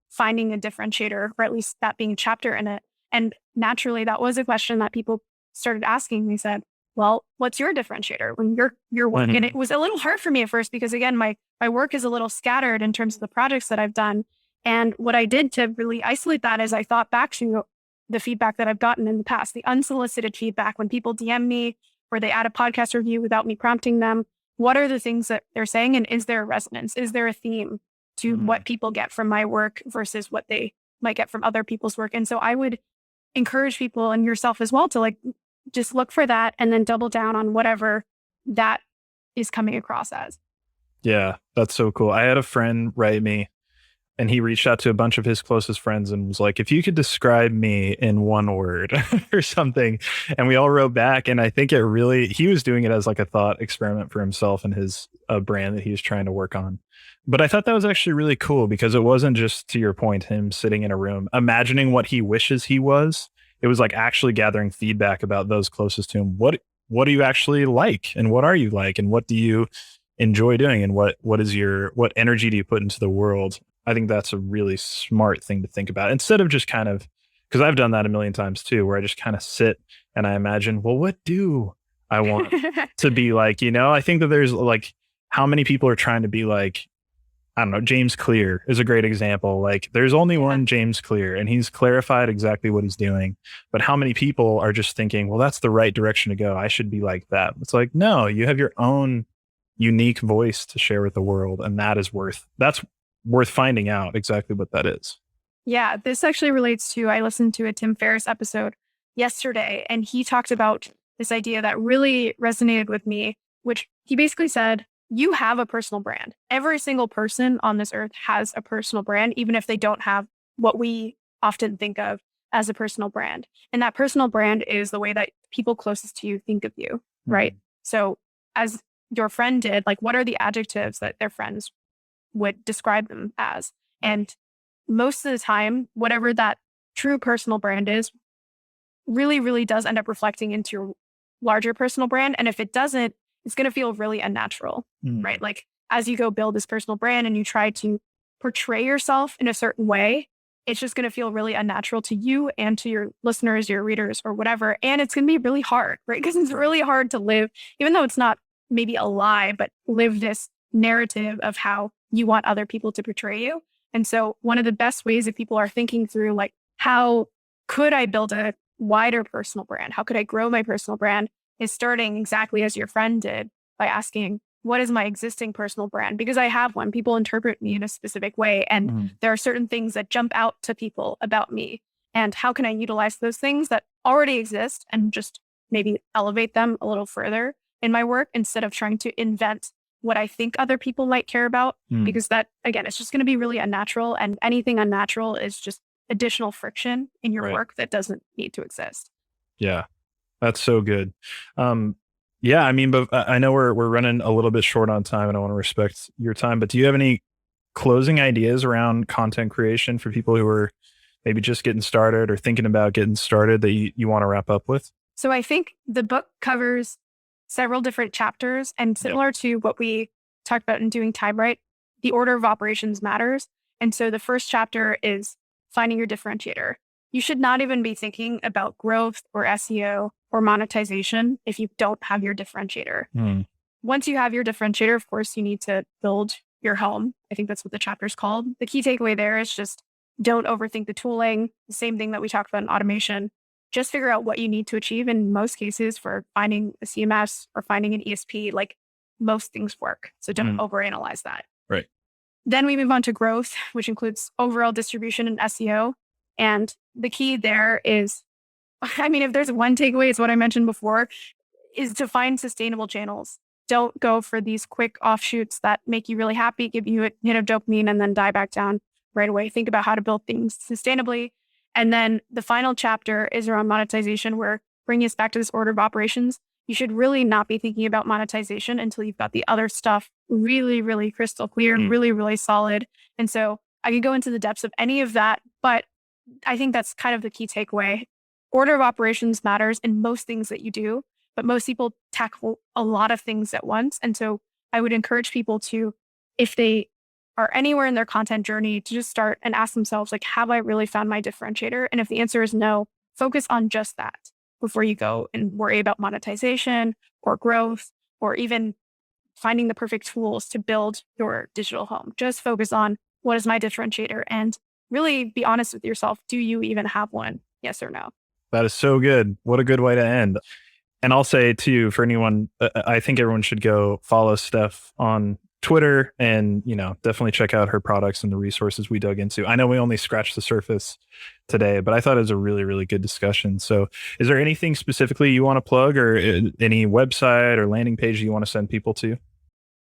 finding a differentiator, or at least that being a chapter in it. And naturally that was a question that people started asking. They said, well, what's your differentiator when your work? And it mhm, was a little hard for me at first because again, my work is a little scattered in terms of the projects that I've done. And what I did to really isolate that is I thought back to the feedback that I've gotten in the past, the unsolicited feedback when people DM me or they add a podcast review without me prompting them. What are the things that they're saying? And is there a resonance? Is there a theme to what mm. people get from my work versus what they might get from other people's work? And so I would encourage people and yourself as well to like just look for that and then double down on whatever that is coming across as. Yeah, that's so cool. I had a friend write me and he reached out to a bunch of his closest friends and was like, if you could describe me in one word or something. And we all wrote back. And I think he was doing it as like a thought experiment for himself and his brand that he was trying to work on. But I thought that was actually really cool because it wasn't just, to your point, him sitting in a room, imagining what he wishes he was. It was like actually gathering feedback about those closest to him. What do you actually like? And what are you like? And what do you enjoy doing? And what energy do you put into the world? I think that's a really smart thing to think about instead of just kind of, because I've done that a million times too, where I just kind of sit and I imagine, well, what do I want to be like? I think that there's like, how many people are trying to be like, I don't know, James Clear is a great example. Like there's only one James Clear and he's clarified exactly what he's doing. But how many people are just thinking, well, that's the right direction to go. I should be like that. It's like, no, you have your own unique voice to share with the world. And that's worth finding out exactly what that is. Yeah, this actually relates to, I listened to a Tim Ferriss episode yesterday, and he talked about this idea that really resonated with me, which he basically said, you have a personal brand. Every single person on this earth has a personal brand, even if they don't have what we often think of as a personal brand. And that personal brand is the way that people closest to you think of you, right? Mm-hmm. So as your friend did, like, what are the adjectives that their friends would describe them as? And most of the time, whatever that true personal brand is, really, really does end up reflecting into your larger personal brand. And if it doesn't, it's going to feel really unnatural, right? Like as you go build this personal brand and you try to portray yourself in a certain way, it's just going to feel really unnatural to you and to your listeners, your readers, or whatever. And it's going to be really hard, right? Because it's really hard to live, even though it's not maybe a lie, but live this narrative of how you want other people to portray you. And so one of the best ways if people are thinking through, like, how could I build a wider personal brand? How could I grow my personal brand? Is starting exactly as your friend did by asking, what is my existing personal brand? Because I have one. People interpret me in a specific way. And there are certain things that jump out to people about me. And how can I utilize those things that already exist and just maybe elevate them a little further in my work instead of trying to invent what I think other people might care about? Because that, again, it's just going to be really unnatural. And anything unnatural is just additional friction in your work that doesn't need to exist. Yeah. That's so good. Yeah, I mean, but I know we're running a little bit short on time and I want to respect your time, but do you have any closing ideas around content creation for people who are maybe just getting started or thinking about getting started that you want to wrap up with? So I think the book covers several different chapters, and similar to what we talked about in doing Time Right, the order of operations matters. And so the first chapter is finding your differentiator. You should not even be thinking about growth or SEO or monetization if you don't have your differentiator. Once you have your differentiator, of course, you need to build your home. I think that's what the chapter is called. The key takeaway there is just don't overthink the tooling. The same thing that we talked about in automation. Just figure out what you need to achieve. In most cases, for finding a CMS or finding an ESP, like, most things work. So don't overanalyze that. Right. Then we move on to growth, which includes overall distribution and SEO. And the key there is, I mean, if there's one takeaway, it's what I mentioned before, is to find sustainable channels. Don't go for these quick offshoots that make you really happy, give you a hit of dopamine, and then die back down right away. Think about how to build things sustainably. And then the final chapter is around monetization, where, bringing us back to this order of operations, you should really not be thinking about monetization until you've got the other stuff really, really crystal clear, really, really solid. And so I could go into the depths of any of that, but I think that's kind of the key takeaway. Order of operations matters in most things that you do, but most people tackle a lot of things at once. And so I would encourage people to, if they are anywhere in their content journey, to just start and ask themselves, like, have I really found my differentiator? And if the answer is no, focus on just that before you go and worry about monetization or growth or even finding the perfect tools to build your digital home. Just focus on, what is my differentiator? And really be honest with yourself. Do you even have one? Yes or no? That is so good. What a good way to end. And I'll say too, for anyone, I think everyone should go follow Steph on Twitter and, definitely check out her products and the resources we dug into. I know we only scratched the surface today, but I thought it was a really, really good discussion. So is there anything specifically you want to plug, or any website or landing page you want to send people to?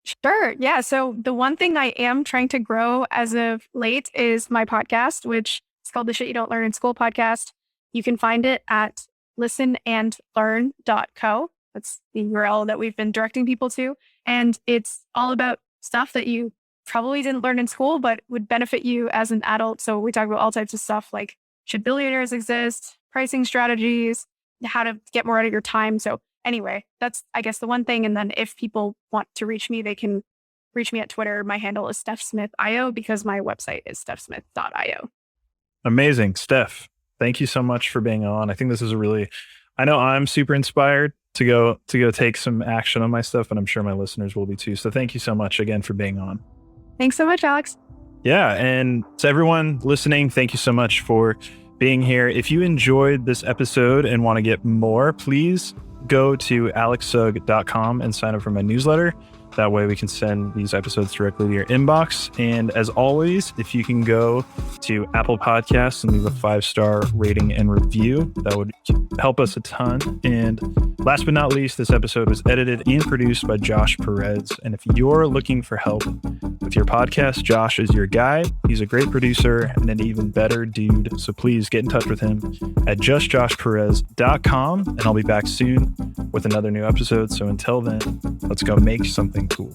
Sure. Yeah. So the one thing I am trying to grow as of late is my podcast, which is called the Shit You Don't Learn in School podcast. You can find it at listenandlearn.co. That's the URL that we've been directing people to. And it's all about stuff that you probably didn't learn in school, but would benefit you as an adult. So we talk about all types of stuff like should billionaires exist, pricing strategies, how to get more out of your time. So anyway, that's, I guess, the one thing. And then if people want to reach me, they can reach me at Twitter. My handle is Steph Smith IO because my website is stephsmith.io. Amazing. Steph, thank you so much for being on. I think this is I know I'm super inspired to go take some action on my stuff, and I'm sure my listeners will be too. So thank you so much again for being on. Thanks so much, Alex. Yeah. And to everyone listening, thank you so much for being here. If you enjoyed this episode and want to get more, please go to alexsug.com and sign up for my newsletter. That way we can send these episodes directly to your inbox. And as always, if you can go to Apple Podcasts and leave a 5-star rating and review, that would help us a ton. And last but not least, this episode was edited and produced by Josh Perez. And if you're looking for help with your podcast, Josh is your guy. He's a great producer and an even better dude. So please get in touch with him at justjoshperez.com. And I'll be back soon with another new episode. So until then, let's go make something cool.